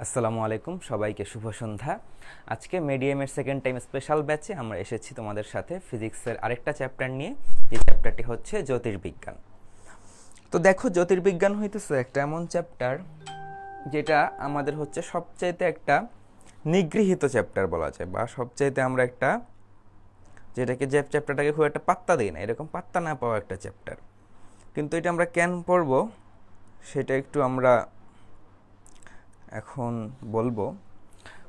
আসসালামু আলাইকুম, সবাইকে শুভ সন্ধ্যা। আজকে মিডিয়ামের সেকেন্ড টাইম স্পেশাল ব্যাচে আমরা এসেছি তোমাদের সাথে ফিজিক্সের আরেকটা চ্যাপ্টার নিয়ে। এই চ্যাপ্টারটি হচ্ছে জ্যোতির্বিজ্ঞান। তো দেখো, জ্যোতির্বিজ্ঞান হইতেছে একটা এমন চ্যাপ্টার যেটা আমাদের হচ্ছে সবচাইতে একটা নিগৃহীত চ্যাপ্টার বলা যায়, বা সবচাইতে আমরা একটা যেটাকে যে চ্যাপ্টারটাকে খুব একটা পাত্তা দিই না, এরকম পাত্তা না পাওয়া একটা চ্যাপ্টার। কিন্তু এটা আমরা কেন পড়ব সেটা একটু আমরা এখন বলবো।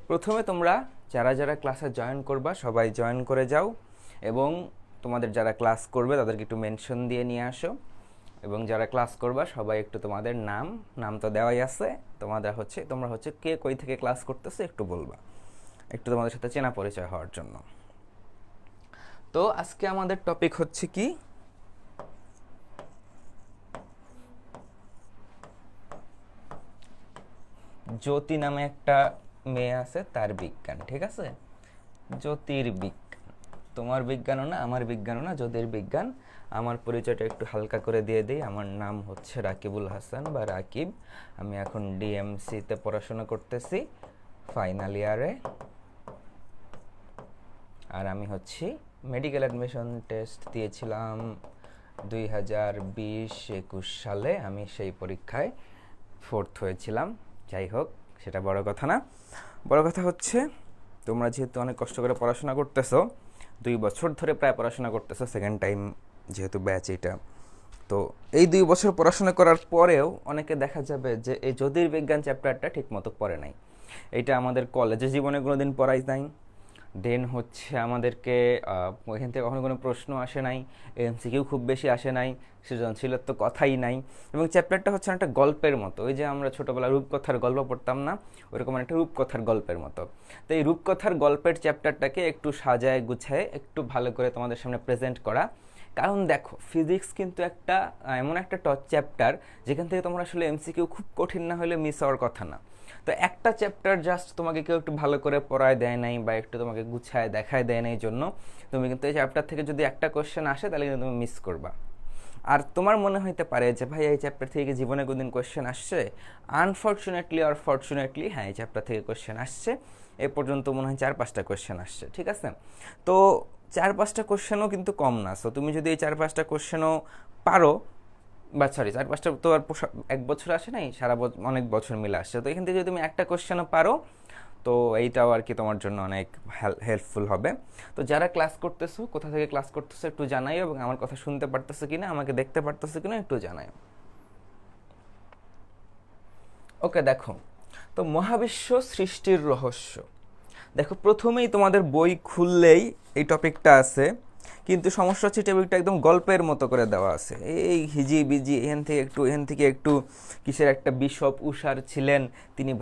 প্রথমে তোমরা যারা যারা ক্লাসে জয়েন করবা সবাই জয়েন করে যাও, এবং তোমাদের যারা ক্লাস করবে তাদেরকে একটু মেনশন দিয়ে নিয়ে আসো। এবং যারা ক্লাস করবা সবাই একটু তোমাদের নাম তো দেওয়াই আছে, তোমরা হচ্ছে কে কই থেকে ক্লাস করতেছো একটু বলবা, একটু তোমাদের সাথে চেনা পরিচয় হওয়ার জন্য। তো আজকে আমাদের টপিক হচ্ছে কি, জ্যোতি নামে একটা মেয়ে আছে, তার বিজ্ঞান। ঠিক আছে, জ্যোতির্বিজ্ঞান। তোমার বিজ্ঞানও না, আমার বিজ্ঞানও না, জ্যোতির্বিজ্ঞান। আমার পরিচয়টা একটু হালকা করে দিয়ে দিই। আমার নাম হচ্ছে রাকিবুল হাসান বা রাকিব। আমি এখন ডিএমসিতে পড়াশোনা করতেছি, ফাইনাল ইয়ারে। আর আমি হচ্ছি মেডিকেল অ্যাডমিশন টেস্ট দিয়েছিলাম 2020-21 সালে। আমি সেই পরীক্ষায় 4th হয়েছিলাম। যাই হোক, সেটা বড় কথা না। বড় কথা হচ্ছে তোমরা যেহেতু অনেক কষ্ট করে পড়াশোনা করতেছো, 2 বছর ধরে প্রায় পড়াশোনা করতেছো, সেকেন্ড টাইম যেহেতু ব্যাচ এটা, তো এই 2 বছর পড়াশোনা করার পরেও অনেকে দেখা যাবে যে এই জ্যোতির্বিজ্ঞান চ্যাপ্টারটা ঠিক মতো পড়ে নাই। এটা আমাদের কলেজে জীবনে কোনো দিন পড়াই নাই। দেন হচ্ছে আমাদেরকে ওইখান থেকে কখনো কোনো প্রশ্ন আসে নাই, এমসিকিউ খুব বেশি আসে নাই, সৃজনশীলের তো কথাই নাই। এবং চ্যাপ্টারটা হচ্ছে একটা গল্পের মতো, ওই যে আমরা ছোটোবেলা রূপকথার গল্প পড়তাম না, ওইরকম একটা রূপকথার গল্পের মতো। তো এই রূপকথার গল্পের চ্যাপ্টারটাকে একটু সাজায় গুছায় একটু ভালো করে তোমাদের সামনে প্রেজেন্ট করা। কারণ দেখো, ফিজিক্স কিন্তু একটা এমন একটা টচ চ্যাপ্টার যেখান থেকে তোমরা আসলে এমসিকিউ খুব কঠিন না হলে মিস হওয়ার কথা না। তো একটা চ্যাপ্টার জাস্ট তোমাকে কেউ একটু ভালো করে পড়ায় দেয় নাই, বা একটু তোমাকে গুছায় দেখায় দেয় নাই জন্য তুমি কিন্তু এই চ্যাপ্টার থেকে যদি একটা কোশ্চেন আসে তাহলে কিন্তু তুমি মিস করবা। আর তোমার মনে হইতে পারে যে ভাই এই চ্যাপ্টার থেকে জীবনে কোনদিন কোশ্চেন আসছে? আনফর্চুনেটলি অর ফর্চুনেটলি হ্যাঁ, এই চ্যাপ্টার থেকে কোশ্চেন আসছে। এ পর্যন্ত মনে হয় 4-5টা কোশ্চেন আসছে। ঠিক আছে, তো 4-5টা কোশ্চেনও কিন্তু কম না। সো তুমি যদি এই 4-5টা কোশ্চেনও পারো, বা সরি 4-5টা তো আর এক বছর আসে নাই, সারা অনেক বছর মিলে আসছে, তো এখান থেকে যদি তুমি একটা কোশ্চেনও পারো তো এইটাও আর কি তোমার জন্য অনেক হেল্পফুল হবে। তো যারা ক্লাস করতেছো, কোথা থেকে ক্লাস করতেছো একটু জানাইও, এবং আমার কথা শুনতে পারতেছো কিনা, আমাকে দেখতে পারতেছো কিনা একটু জানাইও। ওকে, দেখো, তো মহাবিশ্ব সৃষ্টির রহস্য। দেখো, প্রথমেই তোমাদের বই খুললেই এই টপিকটা আছে, কিন্তু সমস্যা হচ্ছে টপিকটা একদম গল্পের মতো করে দেওয়া আছে। এই হিজি বিজি এখান থেকে একটু কিসের একটা বিশপ উষার ছিলেন, তিনি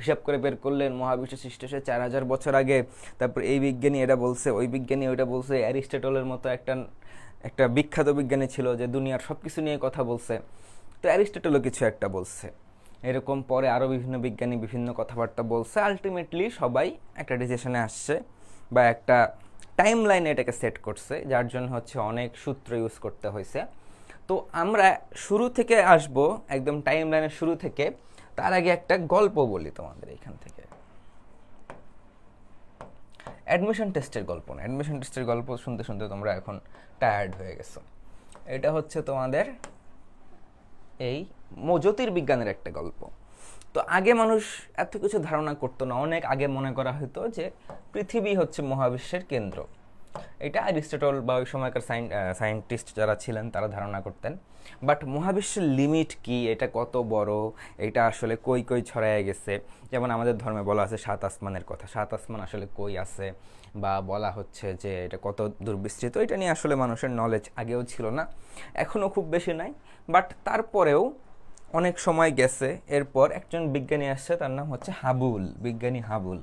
হিসাব করে বের করলেন মহাবিশ্ব সৃষ্টি হয়েছে 4000 বছর আগে। তারপর এই বিজ্ঞানী এটা বলছে, ওই বিজ্ঞানী ওইটা বলছে। অ্যারিস্টটলের মতো একটা একটা বিখ্যাত বিজ্ঞানী ছিল যে দুনিয়ার সব কিছু নিয়ে কথা বলছে, তো অ্যারিস্টটলও কিছু একটা বলছে। এরকম পরে আরও বিভিন্ন বিজ্ঞানী বিভিন্ন কথাবার্তা বলছে। আলটিমেটলি সবাই একটা ডিসিশনে আসছে, বা একটা টাইম লাইনে এটাকে সেট করছে, যার জন্য হচ্ছে অনেক সূত্র ইউজ করতে হয়েছে। তো আমরা শুরু থেকে আসব, একদম টাইম লাইনের শুরু থেকে। তার আগে একটা গল্প বলি তোমাদের এখান থেকে। অ্যাডমিশন টেস্টের গল্প না, অ্যাডমিশন টেস্টের গল্প শুনতে শুনতে তোমরা এখন টায়ার্ড হয়ে গেছো। এটা হচ্ছে তোমাদের এই জ্যোতির্বিজ্ঞানের একটা গল্প। তো আগে মানুষ এত কিছু ধারণা করতো না। অনেক আগে মনে করা হতো যে পৃথিবী হচ্ছে মহাবিশ্বের কেন্দ্র। এটা অ্যারিস্টটল বা ওই সময়কার সায়েন্টিস্ট যারা ছিলেন তারা ধারণা করতেন। বাট মহাবিশ্বের লিমিট কি, এটা কত বড়, এটা আসলে কই কই ছড়ায় গেছে। যেমন আমাদের ধর্মে বলা আছে 7 আসমানের কথা, 7 আসমান আসলে কই আছে, বা বলা হচ্ছে যে এটা কত দূর বিস্তৃত, এটা নিয়ে আসলে মানুষের নলেজ আগেও ছিল না, এখনও খুব বেশি নাই। বাট তারপরেও অনেক সময় গেছে, এরপর একজন বিজ্ঞানী আসছে, তার নাম হচ্ছে হাবুল, বিজ্ঞানী হাবুল,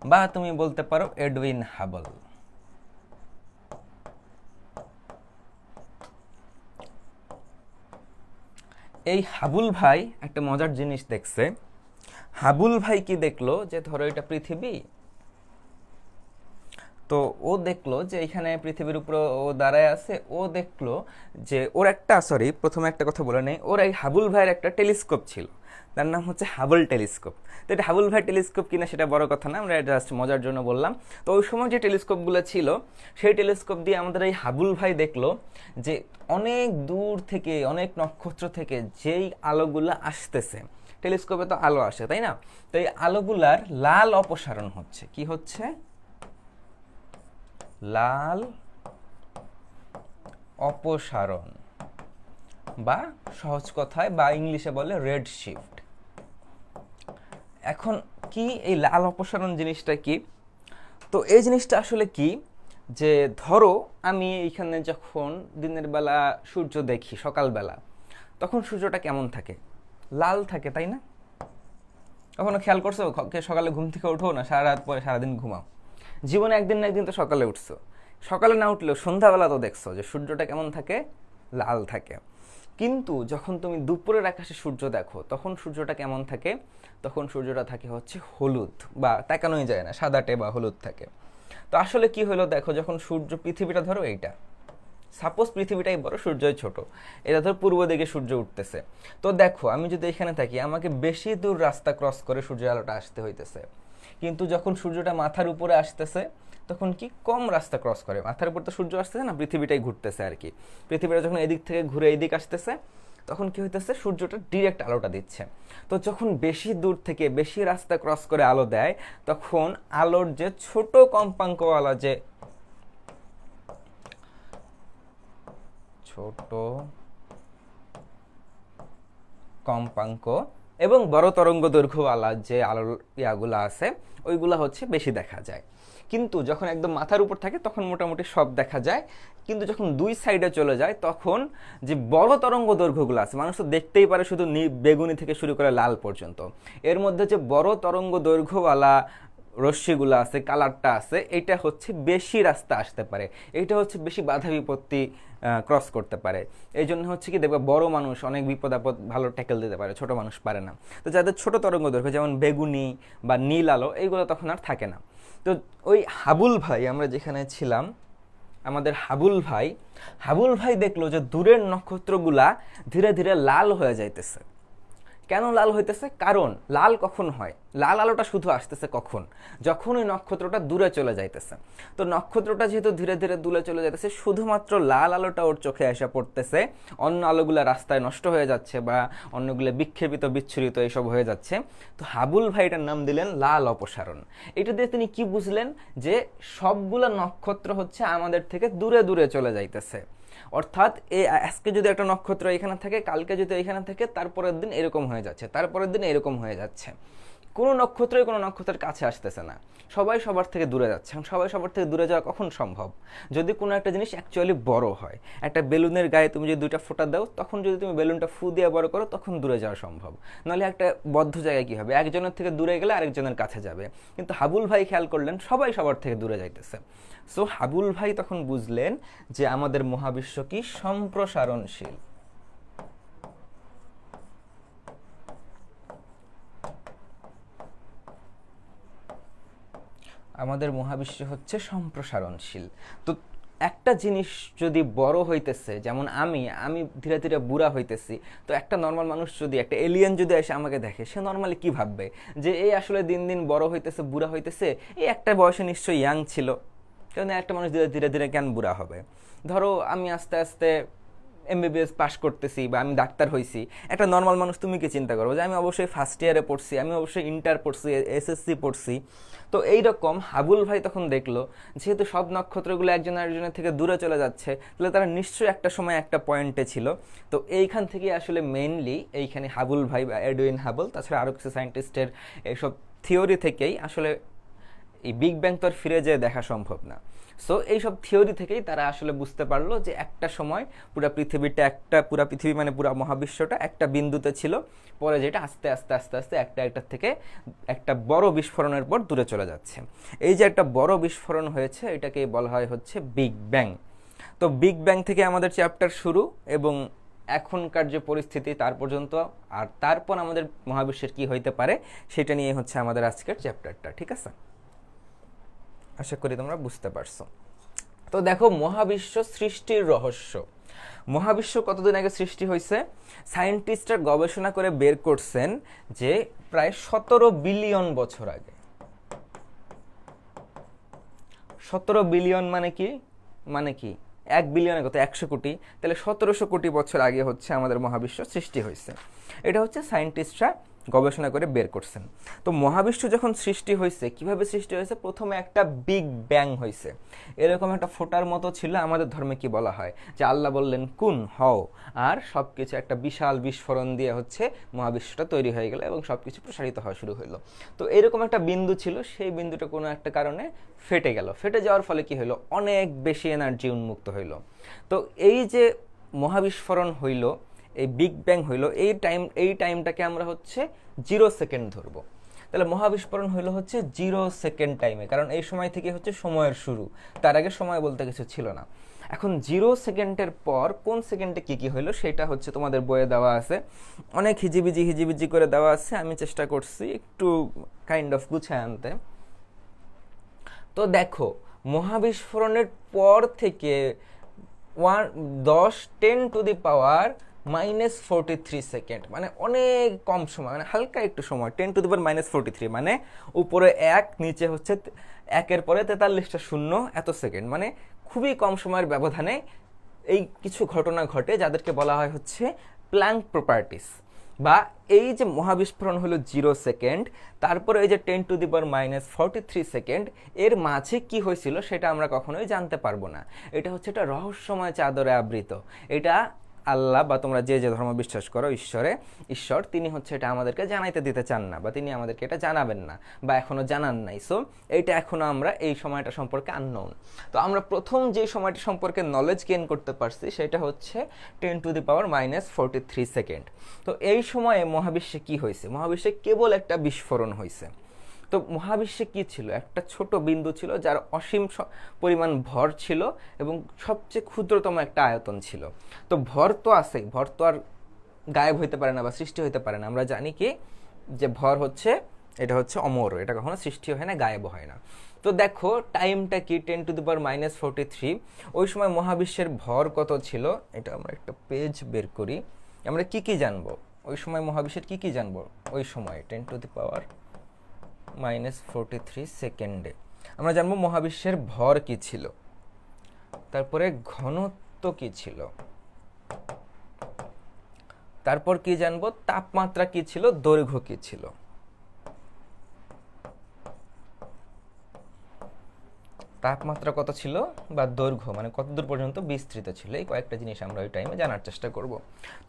বা তুমি বলতে পারো এডউইন হাবল। এই হাবুল ভাই একটা মজার জিনিস দেখছে। হাবুল ভাই কি দেখলো, যে ধরো এটা পৃথিবী, তো ও দেখলো যে এখানে পৃথিবীর উপরে ও দাঁড়ায় আছে, ও দেখলো যে ওর একটা, সরি প্রথমে একটা কথা বলে নেই, ওর এই হাবুল ভাইয়ের একটা টেলিস্কোপ ছিল, তার নাম হচ্ছে হাবল টেলিস্কোপ। তো এটা হাবুল ভাই টেলিস্কোপ কিনা সেটা বড় কথা না, আমরা জাস্ট মজার জন্য বললাম। তো ওই সময় যে টেলিস্কোপগুলো ছিল সেই টেলিস্কোপ দিয়ে আমাদের এই হাবুল ভাই দেখলো যে অনেক দূর থেকে, অনেক নক্ষত্র থেকে যেই আলোগুলো আসতেছে, টেলিস্কোপে তো আলো আসে তাই না, তো এই আলোগুলার লাল অপসারণ হচ্ছে। কি হচ্ছে? লাল অপসারণ, বা সহজ কথায় বা ইংলিশে বলে রেড শিফট। এখন কি এই লাল অপসারণ জিনিসটা কি? তো এই জিনিসটা আসলে কি, যে ধরো আমি এইখানে যখন দিনের বেলা সূর্য দেখি সকালবেলা, তখন সূর্যটা কেমন থাকে? লাল থাকে তাই না? কখনো খেয়াল করছো সকালে ঘুম থেকে ওঠো না, সারা রাত পরে সারাদিন ঘুমাও, জীবনে একদিন না একদিন তো সকালে উঠছো, সকালে না উঠলেও সন্ধ্যাবেলা তো দেখছো যে সূর্যটা কেমন থাকে? লাল থাকে। কিন্তু যখন তুমি দুপুরের আকাশে সূর্য দেখো তখন সূর্যটা কেমন থাকে? তখন সূর্যটা থাকে হচ্ছে হলুদ, বা তাকানোই যায় না, সাদাটে বা হলুদ থাকে। তো আসলে কি হলো দেখো, যখন সূর্য, পৃথিবীটা ধরো এইটা, সাপোজ পৃথিবীটাই বড়, সূর্যই ছোট, এটা ধর পূর্ব দিকে সূর্য উঠতেছে। তো দেখো আমি যদি এখানে থাকি, আমাকে বেশি দূর রাস্তা ক্রস করে সূর্যের আলোটা আসতে হইতেছে। কিন্তু যখন সূর্যটা মাথার উপরে আসতেছে তখন কি কম রাস্তা ক্রস করে, মাথার উপর তো সূর্য আসতেছে না, পৃথিবীটাই ঘুরতেছে আর কি। পৃথিবীটা যখন এদিক থেকে ঘুরে এদিক আসতেছে তখন কি হইতেছে, সূর্যটা ডিরেক্ট আলোটা দিচ্ছে। তো যখন বেশি দূর থেকে বেশি রাস্তা ক্রস করে আলো দেয়, তখন আলোর যে ছোট কম্পাঙ্কওয়ালা, যে ছোট কম্পাঙ্ক এবং বড় তরঙ্গ দৈর্ঘ্যওয়ালা যে আলোর ইয়াগুলো আছে, ওইগুলা হচ্ছে বেশি দেখা যায়। কিন্তু যখন একদম মাথার উপর থাকে তখন মোটামুটি সব দেখা যায়। কিন্তু যখন দুই সাইডে চলে যায় তখন যে বড় তরঙ্গ দৈর্ঘ্যগুলো আছে, মানুষ তো দেখতেই পারে শুধু বেগুনি থেকে শুরু করে লাল পর্যন্ত, এর মধ্যে যে বড় তরঙ্গ দৈর্ঘ্যওয়ালা রশ্মিগুলো আছে, কালারটা আছে, এটা হচ্ছে বেশি রাস্তা আসতে পারে, এটা হচ্ছে বেশি বাধা বিপত্তি ক্রস করতে পারে। এই জন্য হচ্ছে কি দেখবে বড় মানুষ অনেক বিপদ আপদ ভালো ট্যাকেল দিতে পারে, ছোট মানুষ পারে না। তো যাদের ছোট তরঙ্গ দৈর্ঘ্য যেমন বেগুনি বা নীল আলো, এইগুলো তখন আর থাকে না। তো ওই হাবুল ভাই, আমরা যেখানে ছিলাম, আমাদের হাবুল ভাই দেখলো যে দূরের নক্ষত্রগুলা ধীরে ধীরে লাল হয়ে যাইতেছে। কেন লাল হইতেছে? কারণ লাল কখন হয়, লাল আলোটা শুধু আসতেছে কখন? যখন ওই নক্ষত্রটা দূরে চলে যাইতেছে। তো নক্ষত্রটা যেহেতু ধীরে ধীরে দূরে চলে যাইতেছে, শুধুমাত্র লাল আলোটা ওর চোখে এসে পড়তেছে, অন্য আলোগুলা রাস্তায় নষ্ট হয়ে যাচ্ছে বা অন্যগুলো বিক্ষেপিত বিচ্ছুরিত এইসব হয়ে যাচ্ছে। তো হাবুল ভাই এটার নাম দিলেন লাল অপসারণ। এটা দিয়ে তিনি কি বুঝলেন, যে সবগুলা নক্ষত্র হচ্ছে আমাদের থেকে দূরে দূরে চলে যাইতেছে। অর্থাৎ আজকে যদি একটা নক্ষত্র এখানে থাকে, কালকে যদি এখানে থাকে, তারপরের দিন এরকম হয়ে যাচ্ছে, তারপরের দিন এরকম হয়ে যাচ্ছে। কোনো নক্ষত্রই কোনো নক্ষত্রের কাছে আসতেছে না, সবাই সবার থেকে দূরে যাচ্ছে। সবাই সবার থেকে দূরে যাওয়া কখন সম্ভব? যদি কোনো একটা জিনিস অ্যাকচুয়ালি বড় হয়। একটা বেলুনের গায়ে তুমি যদি দুইটা ফোঁটা দাও, তখন যদি তুমি বেলুনটা ফু দিয়ে বড় করো, তখন দূরে যাওয়া সম্ভব। নাহলে একটা বদ্ধ জায়গায় কী হবে, একজনের থেকে দূরে গেলে আরেকজনের কাছে যাবে। কিন্তু হাবুল ভাই খেয়াল করলেন সবাই সবার থেকে দূরে যাইতেছে। সো হাবুল ভাই তখন বুঝলেন যে আমাদের মহাবিশ্ব কি সম্প্রসারণশীল। আমাদের মহাবিশ্ব হচ্ছে সম্প্রসারণশীল। তো একটা জিনিস যদি বড় হইতেছে, যেমন আমি ধীরে ধীরে বুড়া হইতেছি, তো একটা নর্মাল মানুষ যদি, একটা এলিয়েন যদি এসে আমাকে দেখে, সে নর্মালি কি ভাববে, যে এই আসলে দিন দিন বড় হইতেছে, বুড়া হইতেছে, এই একটা বয়সে নিশ্চয়ই ইয়াং ছিল, কারণ একটা মানুষ ধীরে ধীরে ধীরে কেন বুড়া হবে? ধরো আমি আস্তে আস্তে এমবিবিএস পাশ করতেছি বা আমি ডাক্তার হইছি, একটা নর্মাল মানুষ তুমি কি চিন্তা করবো, যে আমি অবশ্যই ফার্স্ট ইয়ারে পড়ছি, আমি অবশ্যই ইন্টার পড়ছি, এসএসসি পড়ছি। তো এইরকম হাবুল ভাই তখন দেখলো যেহেতু সব নক্ষত্রগুলো একজন আরেকজনের থেকে দূরে চলে যাচ্ছে, তাহলে তারা নিশ্চয়ই একটা সময় একটা পয়েন্টে ছিল। তো এইখান থেকে আসলে মেইনলি এইখানে হাবুল ভাই বা এডউইন হাবল, তাছাড়া আরও কিছু সায়েন্টিস্টের এইসব থিওরি থেকেই আসলে এই বিগ ব্যাং তো আর ফিরে যেয়ে দেখা সম্ভব না। সো এইসব থিওরি থেকেই তারা আসলে বুঝতে পারলো যে একটা সময় পুরো পৃথিবী মানে পুরো মহাবিশ্বটা একটা বিন্দুতে ছিল, পরে যেটা আস্তে আস্তে আস্তে আস্তে একটা থেকে একটা বড় বিস্ফোরণের পর দূরে চলে যাচ্ছে। এই যে একটা বড় বিস্ফোরণ হয়েছে, এটাকে বলা হয় হচ্ছে বিগ ব্যাং। তো বিগ ব্যাং থেকে আমাদের চ্যাপ্টার শুরু, এবং এখনকার যে পরিস্থিতি তার পর্যন্ত, আর তারপর আমাদের মহাবিশ্বের কি হইতে পারে সেটা নিয়ে হচ্ছে আমাদের আজকের চ্যাপ্টারটা। ঠিক আছে? আশা করি তোমরা বুঝতে পারছো। তো দেখো মহাবিশ্ব সৃষ্টির রহস্য। মহাবিশ্ব কতদিন আগে সৃষ্টি হয়েছে? সায়েন্টিস্টরা গবেষণা করে বের করছেন যে প্রায় 17 বিলিয়ন বছর আগে। 17 বিলিয়ন মানে কি? মানে কি 1 বিলিয়নে কত? 100 কোটি। তাহলে 1700 কোটি বছর আগে হচ্ছে আমাদের মহাবিশ্ব সৃষ্টি হয়েছে। এটা হচ্ছে সায়েন্টিস্টরা গবেষণা করে বের করছেন। তো মহাবিশ্ব যখন সৃষ্টি হয়েছে, কিভাবে সৃষ্টি হয়েছে? প্রথমে একটা বিগ ব্যাং হয়েছে, এরকম একটা ফোটার মতো ছিল। আমাদের ধর্মে কি বলা হয়? যে আল্লাহ বললেন কুন, হও, আর সব কিছু একটা বিশাল বিস্ফোরণ দিয়ে হচ্ছে মহাবিশ্বটা তৈরি হয়ে গেল এবং সব কিছু প্রসারিত হওয়া শুরু হলো। তো এরকম একটা বিন্দু ছিল, সেই বিন্দুটা কোনো একটা কারণে ফেটে গেল। ফেটে যাওয়ার ফলে কি হলো? অনেক বেশি এনার্জি উন্মুক্ত হইল। তো এই যে মহাবিস্ফোরণ হইল, এই বিগ ব্যাং হইল, এই টাইমটাকে আমরা হচ্ছে 0 সেকেন্ড ধরবো। তাহলে মহাবিস্ফোরণ হইল হচ্ছে 0 সেকেন্ড টাইমে, কারণ এই সময় থেকে হচ্ছে সময়ের শুরু। তার আগে সময় বলতে কিছু ছিল না। এখন 0 সেকেন্ডের পর কোন সেকেন্ডে কি কি হইলো সেটা হচ্ছে তোমাদের বইয়ে দেওয়া আছে। অনেক হিজিবিজি করে দেওয়া আছে, আমি চেষ্টা করছি একটু কাইন্ড অফ গুছায় আনতে। তো দেখো মহাবিস্ফোরণের পর থেকে 10⁻⁻43 সেকেন্ড, মানে অনেক কম সময়, মানে হালকা একটু সময়। 10⁻⁻43 মানে উপরে 1, নিচে হচ্ছে 1-এর পরে 43টা শূন্য, এত সেকেন্ড। মানে খুবই কম সময়ের ব্যবধানে এই কিছু ঘটনা ঘটে, যাদেরকে বলা হয় হচ্ছে প্ল্যাঙ্ক প্রপার্টিস। বা এই যে মহাবিস্ফোরণ হলো 0 সেকেন্ড, তারপরে এই যে 10⁻⁻43 সেকেন্ড, এর মাঝে কি হয়েছিল সেটা আমরা কখনোই জানতে পারবো না। এটা হচ্ছে একটা রহস্যময় চাদরে আবৃত। এটা আল্লাহ বা তোমরা যে যে ধর্ম বিশ্বাস করো ঈশ্বর তিনি হচ্ছে এটা আমাদেরকে জানাইতে দিতে চান না, বা তিনি আমাদেরকে এটা জানাবেন না, বা এখনো জানান নাই। সো এইটা এখনো আমরা এই সময়টা সম্পর্কে আননোন। তো আমরা প্রথম যে সময়টা সম্পর্কে নলেজ গেইন করতে পারছি সেটা হচ্ছে 10⁻⁻43 সেকেন্ড। তো এই সময়ে মহাবিশ্বে কি হয়েছে? মহাবিশ্বে কেবল একটা বিস্ফোরণ হয়েছে। তো মহাবিশ্বে কি ছিল? একটা ছোট বিন্দু ছিল যার অসীম পরিমাণ ভর ছিল এবং সবচেয়ে ক্ষুদ্রতম একটা আয়তন ছিল। তো ভর তো আছেই, ভর তো আর গায়েব হইতে পারে না বা সৃষ্টি হইতে পারে না। আমরা জানি কি যে ভর হচ্ছে, এটা হচ্ছে অমর, এটা কখনো সৃষ্টি হয় না, গায়েব হয় না। তো দেখো টাইমটা কি, 10⁻⁻43। ওই সময় মহাবিশ্বের ভর কত ছিল? এটা আমরা একটা পেজ বের করি। আমরা কি কি জানবো ওই সময়? মহাবিশ্বের কি কি জানবো ওই সময় 10⁻⁻43 সেকেন্ডে? আমরা জানবো মহাবিশ্বের ভর কি ছিল, তারপরে ঘনত্ব কি ছিল, তারপর কি জানবো? তাপমাত্রা কি ছিল, দৈর্ঘ্য কি ছিল। তাপমাত্রা কত ছিল বা দৈর্ঘ্য মানে কতদূর পর্যন্ত বিস্তৃত ছিল, এই কয়েকটা জিনিস আমরা ওই টাইমে জানার চেষ্টা করব।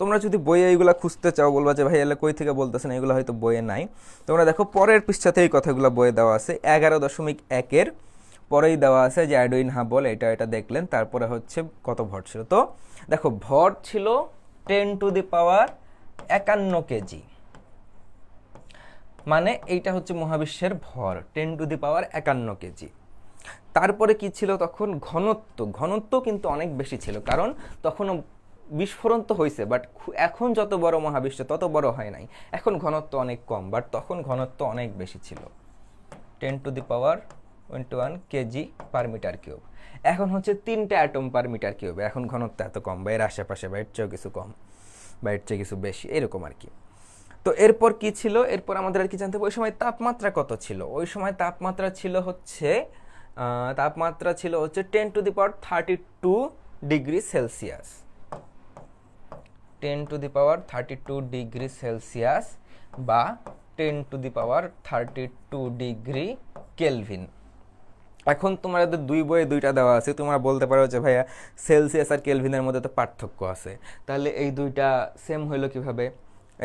তোমরা যদি বইয়ে এইগুলো খুঁজতে চাও, বলবা যে ভাই এলে কই থেকে বলতেছেন, এগুলো হয়তো বইয়ে নাই। তোমরা দেখো পরের পৃষ্ঠাতে এই কথাগুলো বইয়ে দেওয়া আছে। 11.1-এর পরেই দেওয়া আছে যে এডউইন হাবল এটা দেখলেন, তারপরে হচ্ছে কত ভর ছিল। তো দেখো ভর ছিল 10⁻51 কেজি, মানে এইটা হচ্ছে মহাবিশ্বের ভর 10⁻51 কেজি। তারপরে কি ছিল তখন? ঘনত্ব কিন্তু অনেক বেশি ছিল, কারণ তখনও বিস্ফোরণ তো হয়েছে, বাট এখন যত বড় মহাবিশ্ব তত বড় হয় নাই। এখন ঘনত্ব অনেক কম, বাট তখন ঘনত্ব অনেক বেশি ছিল, 10⁻21 কেজি পার মিটার কিউব। এখন হচ্ছে 3টে অ্যাটম পার মিটার কিউব। এখন ঘনত্ব এত কম, বা এর আশেপাশে, বা এর চেয়েও কিছু কম, বা এর চেয়ে কিছু বেশি, এরকম আর কি। তো এরপর কি ছিল? এরপর আমাদের আর কি জানতে হবে, ওই সময় তাপমাত্রা কত ছিল? ওই সময় তাপমাত্রা ছিল হচ্ছে 10⁻32 ডিগ্রি সেলসিয়াস। 10⁻32 ডিগ্রি সেলসিয়াস বা 10⁻32 ডিগ্রি কেলভিন। এখন তোমাদের দুই বইয়ে দুইটা দেওয়া আছে, তোমরা বলতে পারো যে ভাইয়া সেলসিয়াস আর কেলভিনের মধ্যে তো পার্থক্য আছে, তাহলে এই দুইটা সেম হইলো কিভাবে?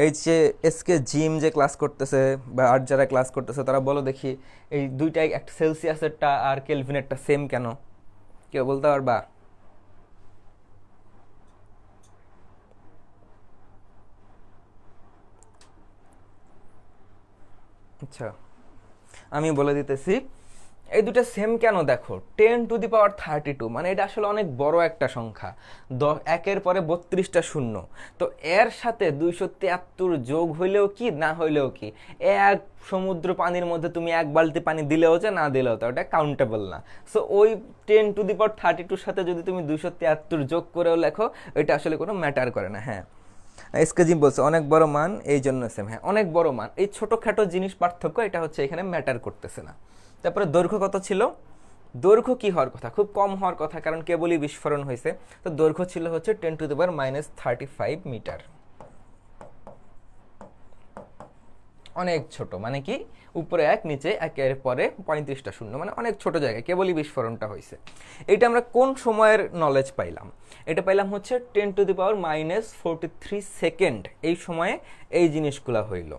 এই যে এসকে জিম যে ক্লাস করতেছে বা আর যারা ক্লাস করতেছে তারা বলো দেখি, এই দুইটাই একটা সেলসিয়াসেরটা আর কেলভিনেরটা সেম কেন? কেউ বলতে পারবা? আচ্ছা আমি বলে দিতেছি। এই দুটো সেম কেন দেখো, 10^32, মানে এটা আসলে অনেক বড় একটা সংখ্যা, একের পরে 32টা শূন্য। তো এর সাথে 273 যোগ হইলেও কি না হইলেও কি, এক সমুদ্র পানির মধ্যে তুমি এক বালতি পানি দিলেও যে না দিলেও তো ওটা কাউন্টেবল না। সো ওই 10^32 সাথে যদি তুমি 273 যোগ করেও লেখো, এটা আসলে কোনো ম্যাটার করে না। হ্যাঁ, এসকেজিম বলছে অনেক বড় মান এই জন্য সেম। হ্যাঁ, অনেক বড় মান, এই ছোটোখাটো জিনিস পার্থক্য, এটা হচ্ছে এখানে ম্যাটার করতেছে না। তারপরে দৈর্ঘ্য কত ছিল, দৈর্ঘ্য কি হওয়ার কথা, খুব কম হওয়ার কথা, কারণ কেবলই বিস্ফোরণ হয়েছে। তো দৈর্ঘ্য ছিল হচ্ছে 10⁻⁻35 মিটার, অনেক ছোট, মানে কি উপরে এক নিচে একের পরে 35টা শূন্য, মানে অনেক ছোট জায়গায় কেবলই বিস্ফোরণটা হয়েছে। এটা আমরা কোন সময়ের নলেজ পাইলাম, এটা পাইলাম হচ্ছে 10⁻43 সেকেন্ড, এই সময়ে এই জিনিসগুলা হইল।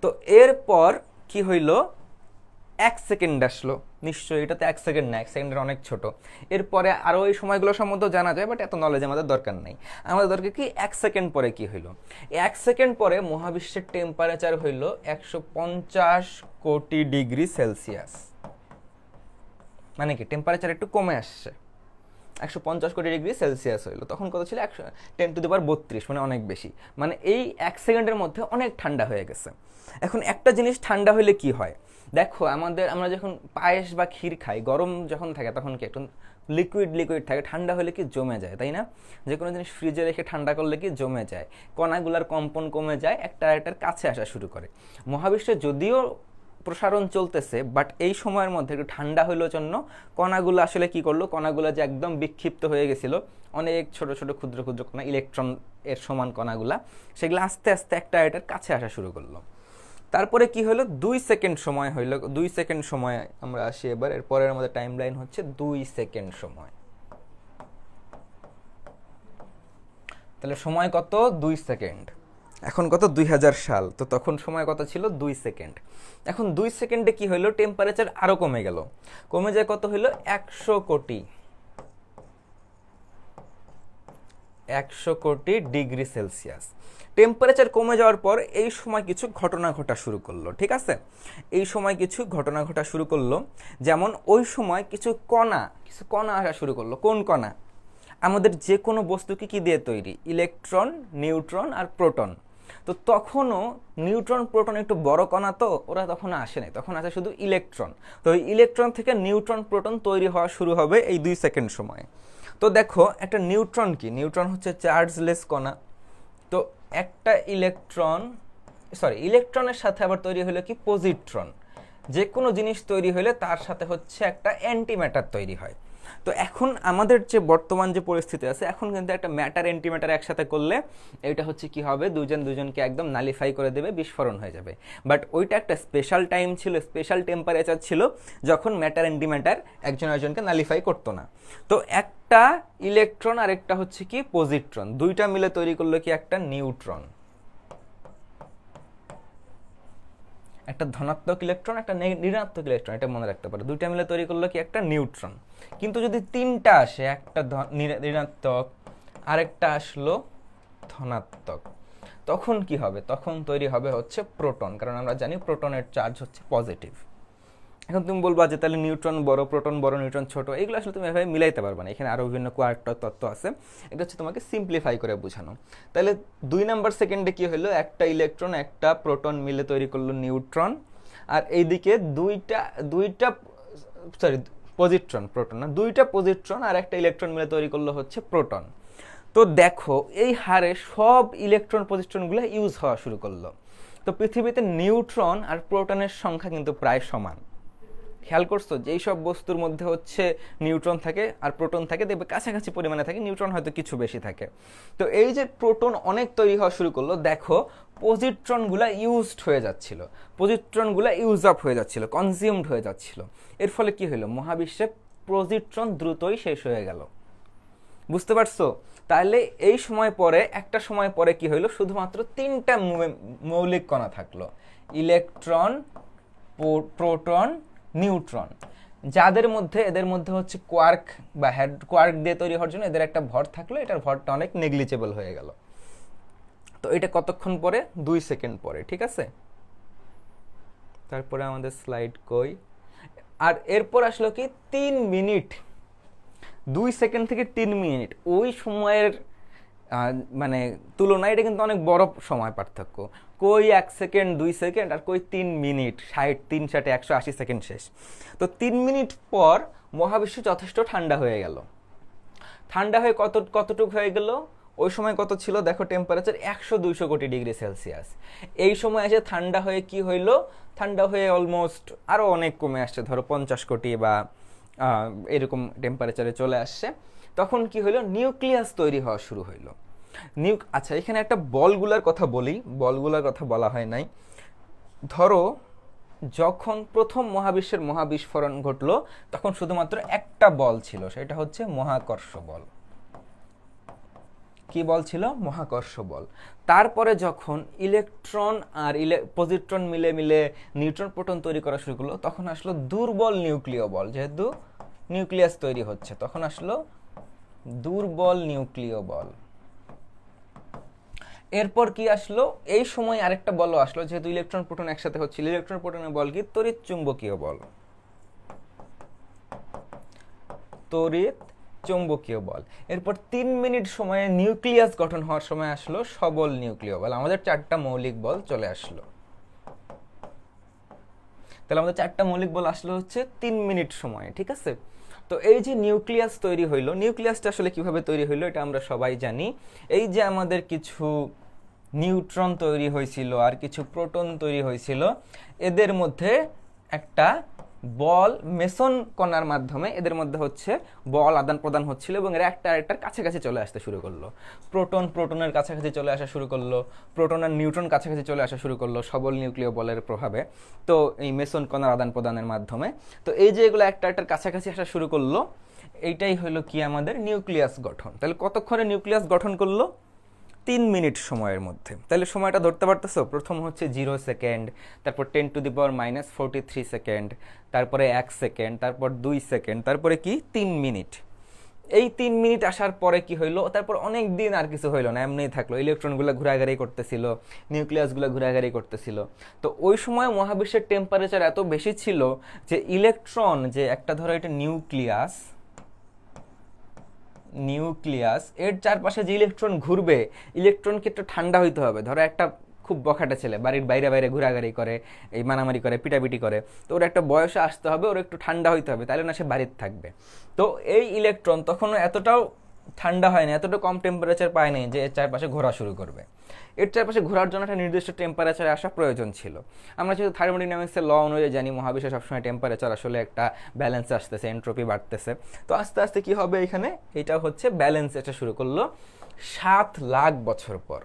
তো এরপর কি হইল, 1 সেকেন্ড আসলো, নিশ্চয়ই এটা তো 1 সেকেন্ড না, 1 সেকেন্ডের অনেক ছোট। এরপরে আরও এই সময়গুলো সম্বন্ধে জানা যায়, বাট এত নলেজ আমাদের দরকার নেই। আমাদের দরকার কি 1 সেকেন্ড পরে কি হইল। 1 সেকেন্ড পরে মহাবিশ্বের টেম্পারেচার হইল 150 কোটি ডিগ্রি সেলসিয়াস, মানে কি টেম্পারেচার একটু কমে আসছে, 150 কোটি ডিগ্রি সেলসিয়াস হইলো। তখন কত ছিল, 10⁻32, মানে অনেক বেশি, মানে এই 1 সেকেন্ডের মধ্যে অনেক ঠান্ডা হয়ে গেছে। এখন একটা জিনিস ঠান্ডা হলে কি হয়, দেখো আমরা যখন পায়েস বা ক্ষীর খাই, গরম যখন থাকে তখন কি একটু লিকুইড লিকুইড থাকে, ঠান্ডা হলে কি জমে যায়, তাই না? যে কোনো জিনিস ফ্রিজে রেখে ঠান্ডা করলে কি জমে যায়, কণাগুলার কম্পন কমে যায়, একটা একটার কাছে আসা শুরু করে। মহাবিশ্বে যদিও প্রসারণ চলতেছে, বাট এই সময়ের মধ্যে একটু ঠান্ডা হইলো জন্য কণাগুলো আসলে কি করলো, কণাগুলো যে একদম বিক্ষিপ্ত হয়ে গেছিল, অনেক ছোট ছোট ক্ষুদ্র ক্ষুদ্র কণা, ইলেকট্রন এর সমান কণাগুলা, সেগুলো আস্তে আস্তে একটা এটার কাছে আসা শুরু করলো। তারপরে কি হলো, 2 সেকেন্ড সময় হইলো, 2 সেকেন্ড সময় আমরা আসি এবার, এরপরের আমাদের টাইম লাইন হচ্ছে 2 সেকেন্ড সময়। তাহলে সময় কত, 2 সেকেন্ড। এখন কত, 2000 সাল, তো তখন সময় কত ছিল, 2 সেকেন্ড। এখন 2 সেকেন্ডে কি হইলো, টেম্পারেচার আরো কমে গেল, কমে যায় কত হইলো, 100 কোটি, 100 কোটি ডিগ্রি সেলসিয়াস। টেম্পারেচার কমে যাওয়ার পর এই সময় কিছু ঘটনা ঘটা শুরু করলো, ঠিক আছে? এই সময় কিছু ঘটনা ঘটা শুরু করলো, যেমন ওই সময় কিছু কণা আসা শুরু করলো। কোন কণা, আমাদের যে কোনো বস্তুকে কি দিয়ে তৈরি, ইলেকট্রন, নিউট্রন আর প্রোটন। তো তখনও নিউট্রন প্রোটন একটু বড় কণা, তো ওরা তখন আসে নাই, তখন আসে শুধু ইলেকট্রন। তো ওই ইলেকট্রন থেকে নিউট্রন প্রোটন তৈরি হওয়া শুরু হবে এই 2 সেকেন্ড সময়ে। তো দেখো একটা নিউট্রন কি, নিউট্রন হচ্ছে চার্জলেস কণা। তো একটা ইলেকট্রনের সাথে আবার তৈরি হলো কি, পজিট্রন। যে কোনো জিনিস তৈরি হলে তার সাথে হচ্ছে একটা অ্যান্টিম্যাটার তৈরি হয়। তো এখন আমাদের যে বর্তমান যে পরিস্থিতি আছে, এখন কিন্তু একটা ম্যাটার অ্যান্টিম্যাটার একসাথে করলে এটা হচ্ছে কি হবে, দুজনকে একদম নালিফাই করে দেবে, বিস্ফোরণ হয়ে যাবে। বাট ওইটা একটা স্পেশাল টাইম ছিল, স্পেশাল টেম্পারেচার ছিল, যখন ম্যাটার অ্যান্টিম্যাটার একজন আরেকজনকে নালিফাই করতো না। তো একটা ইলেকট্রন আর একটা হচ্ছে কি পজিট্রন, দুইটা মিলে তৈরি করলো কি একটা নিউট্রন। একটা ধনাত্মক ইলেকট্রন, একটা ঋণাত্মক ইলেকট্রন, এটা মনে রাখতে পারো, দুইটা মিলে তৈরি করলো কি একটা নিউট্রন। কিন্তু যদি তিনটা আসে, একটা ঋণাত্মক, আরেকটা আসলো ধনাত্মক, তখন কি হবে, তখন তৈরি হবে হচ্ছে প্রোটন, কারণ আমরা জানি প্রোটনের চার্জ হচ্ছে পজিটিভ। এখন তুমি বলবা যে তাহলে নিউট্রন বড়, প্রোটন বড়, নিউট্রন ছোট, এগুলো আসলে তুমি এভাবে মিলাইতে পারবে না, এখানে আরও বিভিন্ন কোয়ান্টাম তত্ত্ব আছে, এটা হচ্ছে তোমাকে সিম্পলিফাই করে বোঝানো। তাহলে 2 নম্বর সেকেন্ডে কি হলো, একটা ইলেকট্রন একটা প্রোটন মিলে তৈরি করলো নিউট্রন, আর এইদিকে দুইটা পজিট্রন, প্রোটন না, দুইটা পজিট্রন আর একটা ইলেকট্রন মিলে তৈরি করলো হচ্ছে প্রোটন। তো দেখো এই হারে সব ইলেকট্রন পজিট্রনগুলো ইউজ হওয়া শুরু করলো। তো পৃথিবীতে নিউট্রন আর প্রোটনের সংখ্যা কিন্তু প্রায় সমান। খেয়াল করছো, যেই সব বস্তুর মধ্যে হচ্ছে নিউট্রন থাকে আর প্রোটন থাকে, দেখবে কাছাকাছি পরিমাণে থাকে, নিউট্রন হয়তো কিছু বেশি থাকে। তো এই যে প্রোটন অনেক তৈরি হওয়া শুরু করলো, দেখো পজিট্রনগুলো ইউজড হয়ে যাচ্ছিল, পজিট্রনগুলো ইউজ আপ হয়ে যাচ্ছিল, কনজিউমড হয়ে যাচ্ছিল। এর ফলে কি হলো, মহাবিশ্বে পজিট্রন দ্রুতই শেষ হয়ে গেল। বুঝতে পারছো? তাহলে এই সময় পরে, একটা সময় পরে কি হইলো, শুধুমাত্র 3টা মৌলিক কণা থাকলো, ইলেকট্রন, প্রোটন, নিউট্রন, যাদের মধ্যে এদের মধ্যে হচ্ছে কোয়ার্ক বা কোয়ার্ক দিয়ে তৈরি হওয়ার জন্য এদের একটা ভর থাকলো, এটার ভরটা অনেক নেগলিজেবল হয়ে গেল। তো এটা কতক্ষণ পরে, 2 সেকেন্ড পরে, ঠিক আছে? তারপরে আমাদের স্লাইড কই, আর এরপর আসলো কি 3 মিনিট, 2 সেকেন্ড থেকে 3 মিনিট, ওই সময়ের মানে তুলনায় এটা কিন্তু অনেক বড় সময় পার্থক্য। কই 1 সেকেন্ড 2 সেকেন্ড আর কই 3 মিনিট, 180 শেষ। তো 3 মিনিট পর মহাবিশ্ব যথেষ্ট ঠান্ডা হয়ে গেল। ঠান্ডা হয়ে কতটুকু হয়ে গেল? ওই সময় কত ছিল দেখো, টেম্পারেচার 100-200 কোটি ডিগ্রি সেলসিয়াস। এই সময় এসে ঠান্ডা হয়ে কি হইলো? ঠান্ডা হয়ে অলমোস্ট আরও অনেক কমে আসছে, ধরো 50 কোটি বা এরকম টেম্পারেচারে চলে আসছে। তখন কি হইলো? নিউক্লিয়াস তৈরি হওয়া শুরু হইলো। আচ্ছা, এখানে একটা বলগুলার কথা বলি, বলগুলার কথা বলা হয় নাই। ধরো যখন প্রথম মহাবিশ্বের মহাবিস্ফোরণ ঘটলো, তখন শুধুমাত্র একটা বল ছিল, সেটা হচ্ছে মহাকর্ষ বল। কি বল ছিল? মহাকর্ষ বল। তারপরে যখন ইলেকট্রন আর পজিট্রন মিলে মিলে নিউট্রন প্রোটন তৈরি করা শুরু করলো, তখন আসলো দুর্বল নিউক্লিয় বল। যেহেতু নিউক্লিয়াস তৈরি হচ্ছে, তখন আসলো দুর্বল নিউক্লিয় বল। এরপর কি আসলো? এই সময় আরেকটা বল আসলো, যেহেতু ইলেকট্রন প্রোটন একসাথে হচ্ছিল। ইলেকট্রন প্রোটনের বল কি? তড়িৎ চুম্বকীয় বল। তড়িৎ চৌম্বকীয় বল। এরপর 3 মিনিট সময়ে নিউক্লিয়াস গঠন হওয়ার সময় আসলো সবল নিউক্লিয় বল। আমাদের 4টা মৌলিক বল চলে আসলো। তাহলে আমাদের 4টা মৌলিক বল আসলো হচ্ছে 3 মিনিট সময়ে, ঠিক আছে? তো এই যে নিউক্লিয়াস তৈরি হইলো, নিউক্লিয়াসটা আসলে কিভাবে তৈরি হইলো এটা আমরা সবাই জানি। এই যে আমাদের কিছু নিউট্রন তৈরি হয়েছিল আর কিছু প্রোটন তৈরি হয়েছিল, এদের মধ্যে একটা বল মেসন কণার মাধ্যমে এদের মধ্যে হচ্ছে বল আদান প্রদান হচ্ছিল, এবং এরা একটা আরেকটার কাছাকাছি চলে আসতে শুরু করলো। প্রোটন প্রোটনের কাছাকাছি চলে আসা শুরু করলো, প্রোটন আর নিউট্রন কাছাকাছি চলে আসা শুরু করলো সবল নিউক্লিয় বলের প্রভাবে। তো এই মেসন কণার আদান প্রদানের মাধ্যমে, তো এই যে এগুলো একটা একটার কাছাকাছি আসা শুরু করলো, এইটাই হলো কি আমাদের নিউক্লিয়াস গঠন। তাহলে কতক্ষণে নিউক্লিয়াস গঠন করলো? 3 মিনিট সময়ের মধ্যে। তাহলে সময়টা ধরতে পারতেছো? প্রথম হচ্ছে 0 সেকেন্ড, তারপর 10⁻⁻43 সেকেন্ড, তারপরে 1 সেকেন্ড, তারপর 2 সেকেন্ড, তারপরে কি 3 মিনিট। এই 3 মিনিট আসার পরে কি হইলো? তারপর অনেক দিন আর কিছু হইলো না, এমনিই থাকলো। ইলেকট্রনগুলো ঘোরাঘুরি করতেছিল, নিউক্লিয়াসগুলো ঘোরাঘুরি করতেছিল। তো ওই সময় মহাবিশ্বের টেম্পারেচার এত বেশি ছিল যে ইলেকট্রন, যে একটা ধরো এটা নিউক্লিয়াস, এর চারপাশে যে ইলেকট্রন ঘুরবে, ইলেকট্রনকে একটু ঠান্ডা হইতে হবে। ধরো একটা খুব বখাটা ছেলে বাড়ির বাইরে বাইরে ঘোরাঘুরি করে, এই মারামারি করে, পিটাপিটি করে, তো ওর একটা বয়সে আসতে হবে, ওর একটু ঠান্ডা হইতে হবে, তাহলে না সে বাড়িতে থাকবে। তো এই ইলেকট্রন তখনও এতটাও ঠান্ডা হয়নি, এতটা কম টেম্পারেচার পায়নি যে এর চারপাশে ঘোরা শুরু করবে। এর চারপাশে ঘোরার জন্য একটা নির্দিষ্ট টেম্পারেচারে আসা প্রয়োজন ছিল। আমরা যেহেতু থার্মোডাইনামিক্সের ল অনুযায়ী জানি মহাবিশ্বে সবসময় টেম্পারেচার আসলে একটা ব্যালেন্সে আসতেছে, এন্ট্রপি বাড়তেছে। তো আস্তে আস্তে কি হবে এখানে? এটা হচ্ছে ব্যালেন্স এটা শুরু করলো 7 লাখ বছর পর।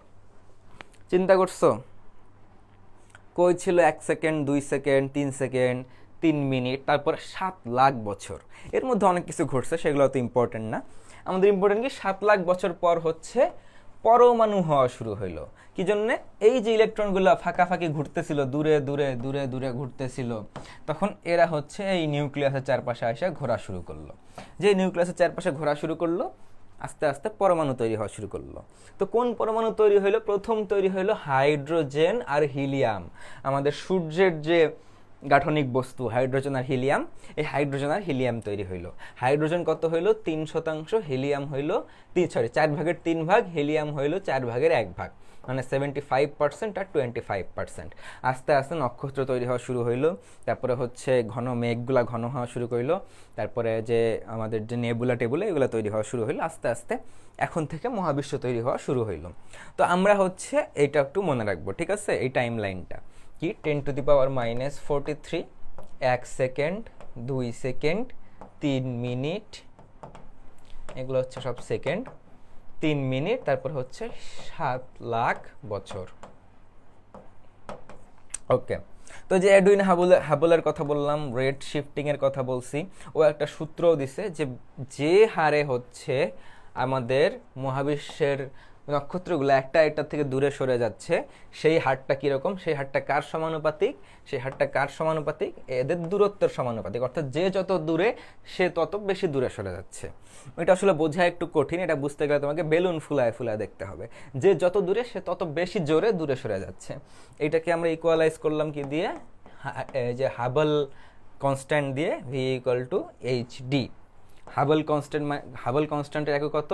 চিন্তা করছো? কই ছিল 1 সেকেন্ড, 2 সেকেন্ড, 3 সেকেন্ড, 3 মিনিট, তারপর 7 লাখ বছর। এর মধ্যে অনেক কিছু ঘটছে, সেগুলো তো ইম্পর্টেন্ট না। আমাদের ইম্পর্টেন্ট কি 7 লাখ বছর পর হচ্ছে পরমাণু হওয়া শুরু হইলো। কি জন্যে? এই যে ইলেকট্রনগুলো ফাঁকাফাঁকি ঘুরতেছিল, দূরে দূরে দূরে দূরে ঘুরতেছিল, তখন এরা হচ্ছে এই নিউক্লিয়াসের চারপাশে এসে ঘোরা শুরু করলো। যে নিউক্লিয়াসের চারপাশে ঘোরা শুরু করলো, আস্তে আস্তে পরমাণু তৈরি হওয়া শুরু করলো। তো কোন পরমাণু তৈরি হইলো? প্রথম তৈরি হইলো হাইড্রোজেন আর হিলিয়াম। আমাদের সূর্যের যে গাঠনিক বস্তু হাইড্রোজেন আর হিলিয়াম, এই হাইড্রোজেন আর হিলিয়াম তৈরি হইলো। হাইড্রোজেন কত হইলো? 3%, হিলিয়াম হইলো 4/3 হিলিয়াম হইলো 4/1, মানে 75% আর 25%। আস্তে আস্তে নক্ষত্র তৈরি হওয়া শুরু হইলো, তারপরে হচ্ছে ঘন মেঘগুলা ঘন হওয়া শুরু করলো, তারপরে যে আমাদের যে নেবুলা টেবুলা এগুলো তৈরি হওয়া শুরু হইলো। আস্তে আস্তে এখন থেকে মহাবিশ্ব তৈরি হওয়া শুরু হইলো। তো আমরা হচ্ছে এইটা একটু মনে রাখবো, ঠিক আছে? এই টাইম লাইনটা কি? 10⁻⁻43, 1 সেকেন্ড, 2 সেকেন্ড, 3 মিনিট, এগুলো হচ্ছে সব সেকেন্ড, 3 মিনিট, তারপর হচ্ছে 7 লাখ বছর। ওকে, তো যে এডুইন হাবলের কথা বললাম, রেড শিফটিং এর কথা বলছি, ও একটা সূত্রও দিছে যে হারে হচ্ছে আমাদের মহাবিশ্বের নক্ষত্রগুলো একটা একটার থেকে দূরে সরে যাচ্ছে, সেই হারটা কীরকম? সেই হারটা কার সমানুপাতিক? সেই হারটা কার সমানুপাতিক? এদের দূরত্বের সমানুপাতিক। অর্থাৎ যে যত দূরে সে তত বেশি দূরে সরে যাচ্ছে। এটা আসলে বোঝা একটু কঠিন, এটা বুঝতে গেলে তোমাকে বেলুন ফুলায় ফুলায় দেখতে হবে। যে যত দূরে সে তত বেশি জোরে দূরে সরে যাচ্ছে। এইটাকে আমরা ইকুয়ালাইজ করলাম কি দিয়ে? যে হাবল কনস্ট্যান্ট দিয়ে V equal to HD. Hubble কনস্ট্যান্টের একক কত?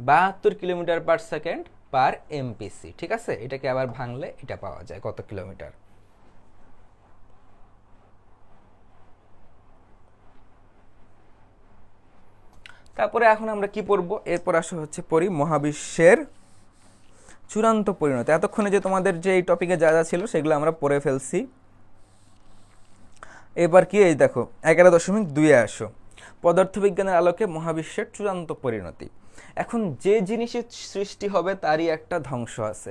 72 kilometre per second per MPC. ঠিক আছে, এটাকে আবার ভাঙলে এটা পাওয়া যায় কত কিলোমিটার। তারপরে এখন আমরা কি পড়বো? এরপর আসা হচ্ছে পড়ি মহাবিশ্বের চূড়ান্ত পরিণতি। এতক্ষণে যে তোমাদের যে এই টপিকে যা যা ছিল সেগুলো আমরা পড়ে ফেলছি। এবার কি, এই দেখো 11.2 আসো, পদার্থবিজ্ঞানের আলোকে মহাবিশ্বের চূড়ান্ত পরিণতি। এখন যে জিনিসের সৃষ্টি হবে তারই একটা ধ্বংস আছে,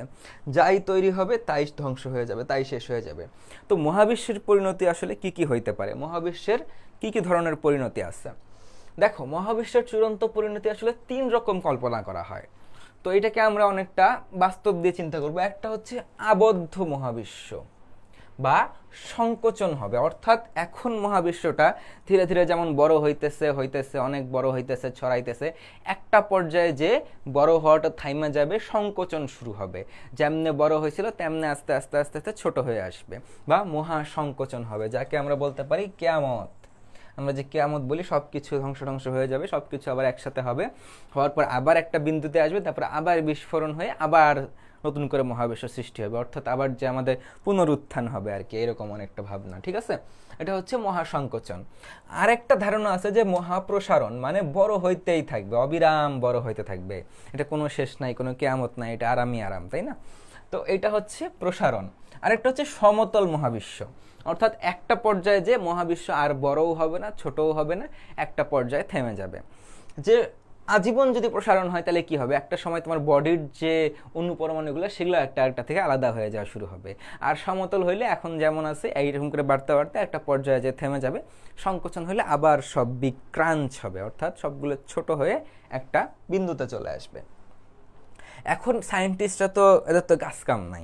যাই তৈরি হবে তাই ধ্বংস হয়ে যাবে, তাই শেষ হয়ে যাবে। তো মহাবিশ্বের পরিণতি আসলে কি কি হইতে পারে, মহাবিশ্বের কি কি ধরনের পরিণতি আছে? দেখো, মহাবিশ্বের চূড়ান্ত পরিণতি আসলে 3 রকম কল্পনা করা হয়। তো এটাকে আমরা অনেকটা বাস্তব দিয়ে চিন্তা করব। একটা হচ্ছে আবদ্ধ মহাবিশ্ব বা সংকোচন হবে, অর্থাৎ এখন মহাবিশ্বটা ধীরে ধীরে যেমন বড় হইতেছে অনেক বড় হইতেছে, ছড়াইতেছে, একটা পর্যায়ে যে বড় হওয়াটা থাইমা যাবে, সংকোচন শুরু হবে। যেমনে বড় হয়েছিল তেমনি আস্তে আস্তে আস্তে আস্তে ছোট হয়ে আসবে বা মহা সংকোচন হবে, যাকে আমরা বলতে পারি কিয়ামত। আমরা যে কিয়ামত বলি, সব কিছু ধ্বংস হয়ে যাবে, সব কিছু আবার একসাথে হবে, হওয়ার পর আবার একটা বিন্দুতে আসবে, তারপর আবার বিস্ফোরণ হয়ে আবার নতুন করে মহাবিশ্ব সৃষ্টি হবে, অর্থাৎ আবার যে আমাদের পুনরুত্থান হবে আর কি, এরকম অনেকটা ভাবনা। ঠিক আছে, এটা হচ্ছে মহাসংকোচন। আরেকটা ধারণা আছে যে মহাপ্রসারণ, মানে বড় হইতেই থাকবে, অবিরাম বড় হইতে থাকবে, এটা কোনো শেষ নাই, কোনো কিয়ামত নাই, এটা আরামই আরাম, তাই না? তো এটা হচ্ছে প্রসারণ। আরেকটা হচ্ছে সমতল মহাবিশ্ব, অর্থাৎ একটা পর্যায়ে যে মহাবিশ্ব আর বড়ও হবে না, ছোটও হবে না, একটা পর্যায়ে থেমে যাবে। যে আজীবন যদি প্রসারণ হয় তাহলে কি হবে, একটা সময় তোমার বডির যে অনুপরমাণুগুলো সেগুলো একটা থেকে আলাদা হয়ে যাওয়া শুরু হবে। আর সমতল হইলে এখন যেমন আছে এইরকম করে বাড়তে বাড়তে একটা পর্যায়ে যে থেমে যাবে। সংকোচন হলে আবার সব বিক্রাঞ্চ হবে, অর্থাৎ সবগুলো ছোট হয়ে একটা বিন্দুতে চলে আসবে। এখন সায়েন্টিস্টরা তো, এদের তো কাজ কাম নাই।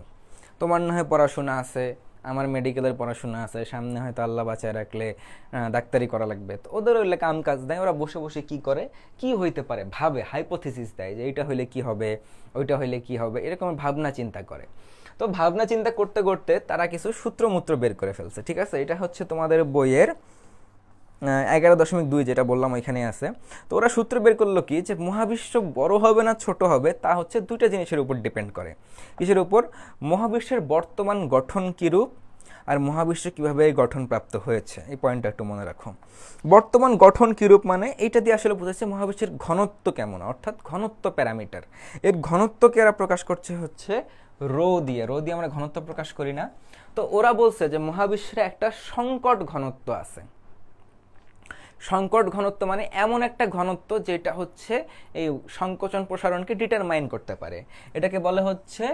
তোমার না হয় পড়াশোনা আছে, আমার মেডিকেলের পড়াশোনা আছে, সামনে হয়তো আল্লাহ বাঁচায় রাখলে ডাক্তারি করা লাগবে, তো ওদের ওইলে কাম কাজ দেয়, ওরা বসে বসে কি করে, কি হইতে পারে ভাবে, হাইপোথিসিস দেয় যে এইটা হইলে কি হবে, ওইটা হইলে কি হবে, এরকম ভাবনা চিন্তা করে। তো ভাবনা চিন্তা করতে করতে তারা কিছু সূত্রমূত্র বের করে ফেলছে। ঠিক আছে, এটা হচ্ছে তোমাদের বইয়ের 11.2 যেটা বললাম ওইখানে আছে। তো ওরা সূত্র বের করলো কি, যে মহাবিশ্ব বড় হবে না ছোট হবে তা হচ্ছে দুইটা জিনিসের উপর ডিপেন্ড করে। কিসের উপর? মহাবিশ্বের বর্তমান গঠন কিরূপ আর মহাবিশ্ব কিভাবে গঠন প্রাপ্ত হয়েছে, এই পয়েন্টটা একটু মনে রাখো। বর্তমান গঠন কিরূপ মানে এইটা দিয়ে আসলে বোঝাচ্ছে মহাবিশ্বের ঘনত্ব কেমন, অর্থাৎ ঘনত্ব প্যারামিটার। এর ঘনত্বকে এরা প্রকাশ করছে হচ্ছে রো দিয়ে। রো দিয়ে আমরা ঘনত্ব প্রকাশ করি না। তো ওরা বলছে যে মহাবিশ্বের একটা সংকট ঘনত্ব আছে। সংকট ঘনত্ব মানে এমন একটা ঘনত্ব যেটা হচ্ছে এই সংকোচন প্রসারণকে ডিটারমাইন করতে পারে। এটাকে বলে হচ্ছে,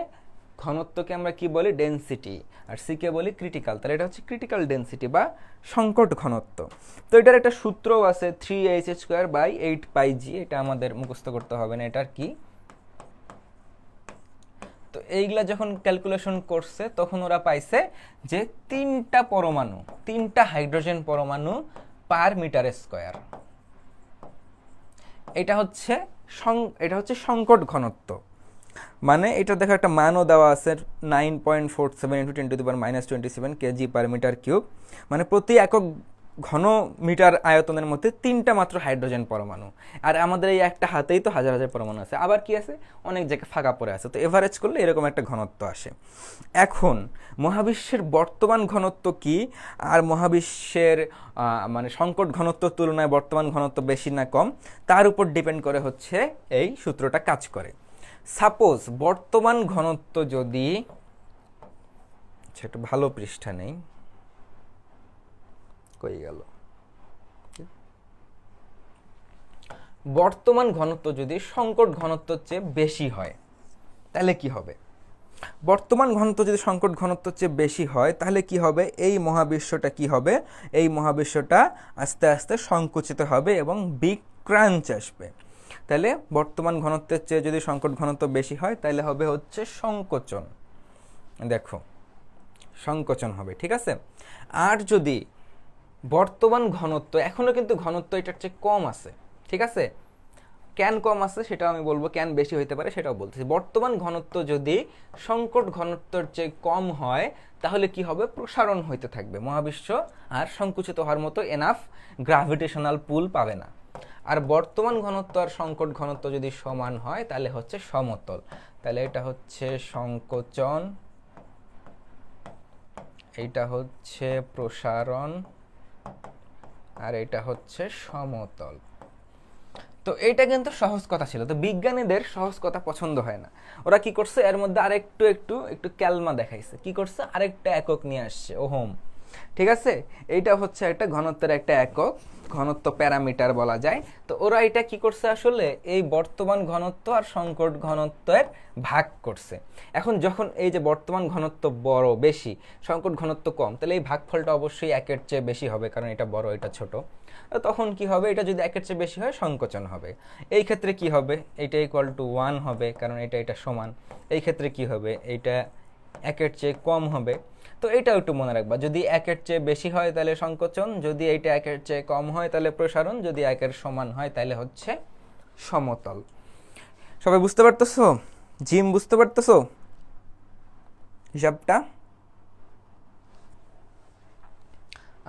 ঘনত্বকে আমরা কি বলি, ডেনসিটি, আর সিকে বলি ক্রিটিক্যাল। তাহলে এটা হচ্ছে ক্রিটিক্যাল ডেনসিটি বা সংকট ঘনত্ব। তো এটার একটা সূত্রও আছে, 3h²/8πg। এটা আমাদের মুখস্থ করতে হবে না, এটার কি। তো এইগুলা যখন ক্যালকুলেশন করছে তখন ওরা পাইছে যে 3টা পরমাণু, 3টা হাইড্রোজেন পরমাণু পার মিটার স্কয়ার। এটা হচ্ছে সংকট ঘনত্ব। মানে এটা দেখো একটা মানও দেওয়া আছে, 9.47 × 10⁻27 কেজি পার মিটার কিউব। মানে প্রতি একক ঘন মিটার আয়তনের মধ্যে 3টা মাত্র হাইড্রোজেন পরমাণু। আর আমাদের এই একটা হাতেই তো হাজার হাজার পরমাণু আছে, আবার কি আছে, অনেক জায়গায় ফাঁকা পড়ে আছে। তো এভারেজ করলে এরকম একটা ঘনত্ব আসে। এখন মহাবিশ্বের বর্তমান ঘনত্ব কি, আর মহাবিশ্বের মানে সংকট ঘনত্বর তুলনায় বর্তমান ঘনত্ব বেশি না কম, তার উপর ডিপেন্ড করে হচ্ছে এই সূত্রটা কাজ করে। সাপোজ বর্তমান ঘনত্ব যদি, একটা ভালো পৃষ্ঠা নেই, কই গেল, বর্তমান ঘনত্ব যদি সংকট ঘনত্বের চেয়ে বেশি হয় তাহলে কি হবে? বর্তমান ঘনত্ব যদি সংকট ঘনত্বের চেয়ে বেশি হয় তাহলে কি হবে? এই মহাবিশ্বটা কি হবে? এই মহাবিশ্বটা আস্তে আস্তে সংকুচিত হবে এবং বিগ ক্রাঞ্চ আসবে। তাহলে বর্তমান ঘনত্বের চেয়ে যদি সংকট ঘনত্ব বেশি হয় তাহলে হবে হচ্ছে সংকোচন। দেখো, সংকোচন হবে, ঠিক আছে। আর যদি বর্তমান ঘনত্ব, এখনো কিন্তু ঘনত্ব এটার চেয়ে কম আছে, ঠিক আছে, ক্যান কম আছে সেটাও আমি বলবো, ক্যান বেশি হইতে পারে সেটাও বলতেছি। বর্তমান ঘনত্ব যদি সংকট ঘনত্বের চেয়ে কম হয় তাহলে কি হবে, প্রসারণ হইতে থাকবে, মহাবিশ্ব আর সংকুচিত হওয়ার মতো এনাফ গ্রাভিটেশনাল পুল পাবে না। আর বর্তমান ঘনত্ব আর সংকট ঘনত্ব যদি সমান হয় তাহলে হচ্ছে সমতল। তাহলে এটা হচ্ছে সংকোচন, এইটা হচ্ছে প্রসারণ, আর এটা হচ্ছে সমতল। তো এইটা কিন্তু সহজ কথা ছিল। তো বিজ্ঞানীদের সহজ কথা পছন্দ হয় না, ওরা কি করছে এর মধ্যে আরেকটু একটু একটু ক্যালমা দেখাইছে। কি করছে, আরেকটা একক নিয়ে আসছে, ওহম। ঠিক আছে, এইটা হচ্ছে একটা ঘনত্বের একটা একক, ঘনত্ব প্যারামিটার বলা যায়। তো ওরা এটা কি করছে, আসলে এই বর্তমান ঘনত্ব আর সংকট ঘনত্বের ভাগ করছে। এখন যখন এই যে বর্তমান ঘনত্ব বড় বেশি, সংকট ঘনত্ব কম, তাহলে এই ভাগফলটা অবশ্যই একের চেয়ে বেশি হবে, কারণ এটা বড় এটা ছোট। তখন কি হবে, এটা যদি একের চেয়ে বেশি হয় সংকোচন হবে। এই ক্ষেত্রে কি হবে, এটা ইকুয়াল টু 1 হবে, কারণ এটা সমান। এই ক্ষেত্রে কি হবে, এইটা একের চেয়ে কম হবে। তো এটাও একটু মনে রাখবা, যদি একের চেয়ে বেশি হয় তাহলে সংকোচন, যদি এইটা একের চেয়ে কম হয় তাহলে প্রসারণ, যদি একের সমান হয় তাহলে হচ্ছে সমতল। সবাই বুঝতে পারতেছো? জিম বুঝতে পারতেছো হিসাবটা?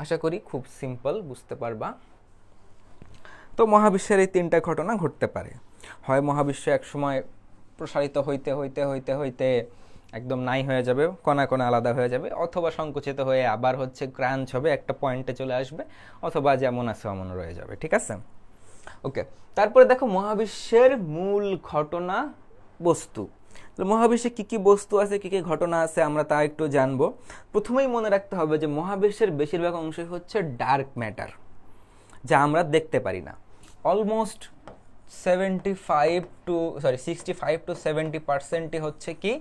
আশা করি খুব সিম্পল বুঝতে পারবা। তো মহাবিশ্বের এই তিনটা ঘটনা ঘটতে পারে, হয় মহাবিশ্ব একসময় প্রসারিত হইতে হইতে হইতে হইতে একদম নাই হয়ে যাবে, কণা কণা আলাদা হয়ে যাবে, অথবা সংকুচিত হয়ে আবার হচ্ছে ক্রাঞ্চ হবে, একটা পয়েন্টে চলে আসবে, অথবা যেমন আছে অমন রয়ে যাবে। ঠিক আছে, ওকে। তারপরে দেখো মহাবিশ্বের মূল ঘটনা বস্তু। মহাবিশ্বে কি কি বস্তু আছে, কি কি ঘটনা আছে আমরা তা একটু জানবো। প্রথমেই মনে রাখতে হবে যে মহাবিশ্বের বেশিরভাগ অংশই হচ্ছে ডার্ক ম্যাটার, যা আমরা দেখতে পারি না। অলমোস্ট 65 to 70% হচ্ছে কি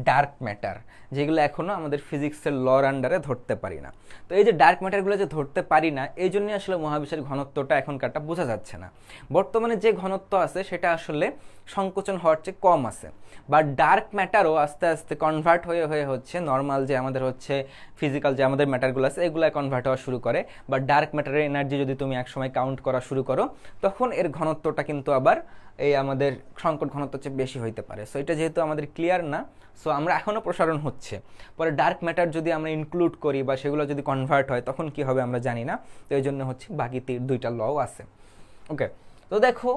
ডার্ক ম্যাটার, যেগুলো এখনো আমাদের ফিজিক্সের লর আন্ডারে ধরতে পারি না। তো এই যে ডার্ক ম্যাটারগুলো যে ধরতে পারি না, এই জন্যই আসলে মহাবিশ্বের ঘনত্বটা এখনকারটা বোঝা যাচ্ছে না। বর্তমানে যে ঘনত্ব আছে সেটা আসলে সংকোচন হওয়ার চেয়ে কম আছে, বা ডার্ক ম্যাটারও আস্তে আস্তে কনভার্ট হয়ে হয়ে হচ্ছে নর্মাল যে আমাদের হচ্ছে ফিজিক্যাল যে আমাদের ম্যাটারগুলো আছে এগুলায় কনভার্ট হওয়া শুরু করে। বা ডার্ক ম্যাটারের এনার্জি যদি তুমি একসময় কাউন্ট করা শুরু করো, তখন এর ঘনত্বটা কিন্তু আবার এই আমাদের সংকট ঘনত্ব চেয়ে বেশি হইতে পারে। সো এটা যেহেতু আমাদের ক্লিয়ার না, সো আমরা এখনও প্রসারণ হচ্ছে, পরে ডার্ক ম্যাটার যদি আমরা ইনক্লুড করি বা সেগুলো যদি কনভার্ট হয় তখন কি হবে আমরা জানি না। তো এই জন্য হচ্ছে বাকি দুইটা লও আছে। ওকে, তো দেখো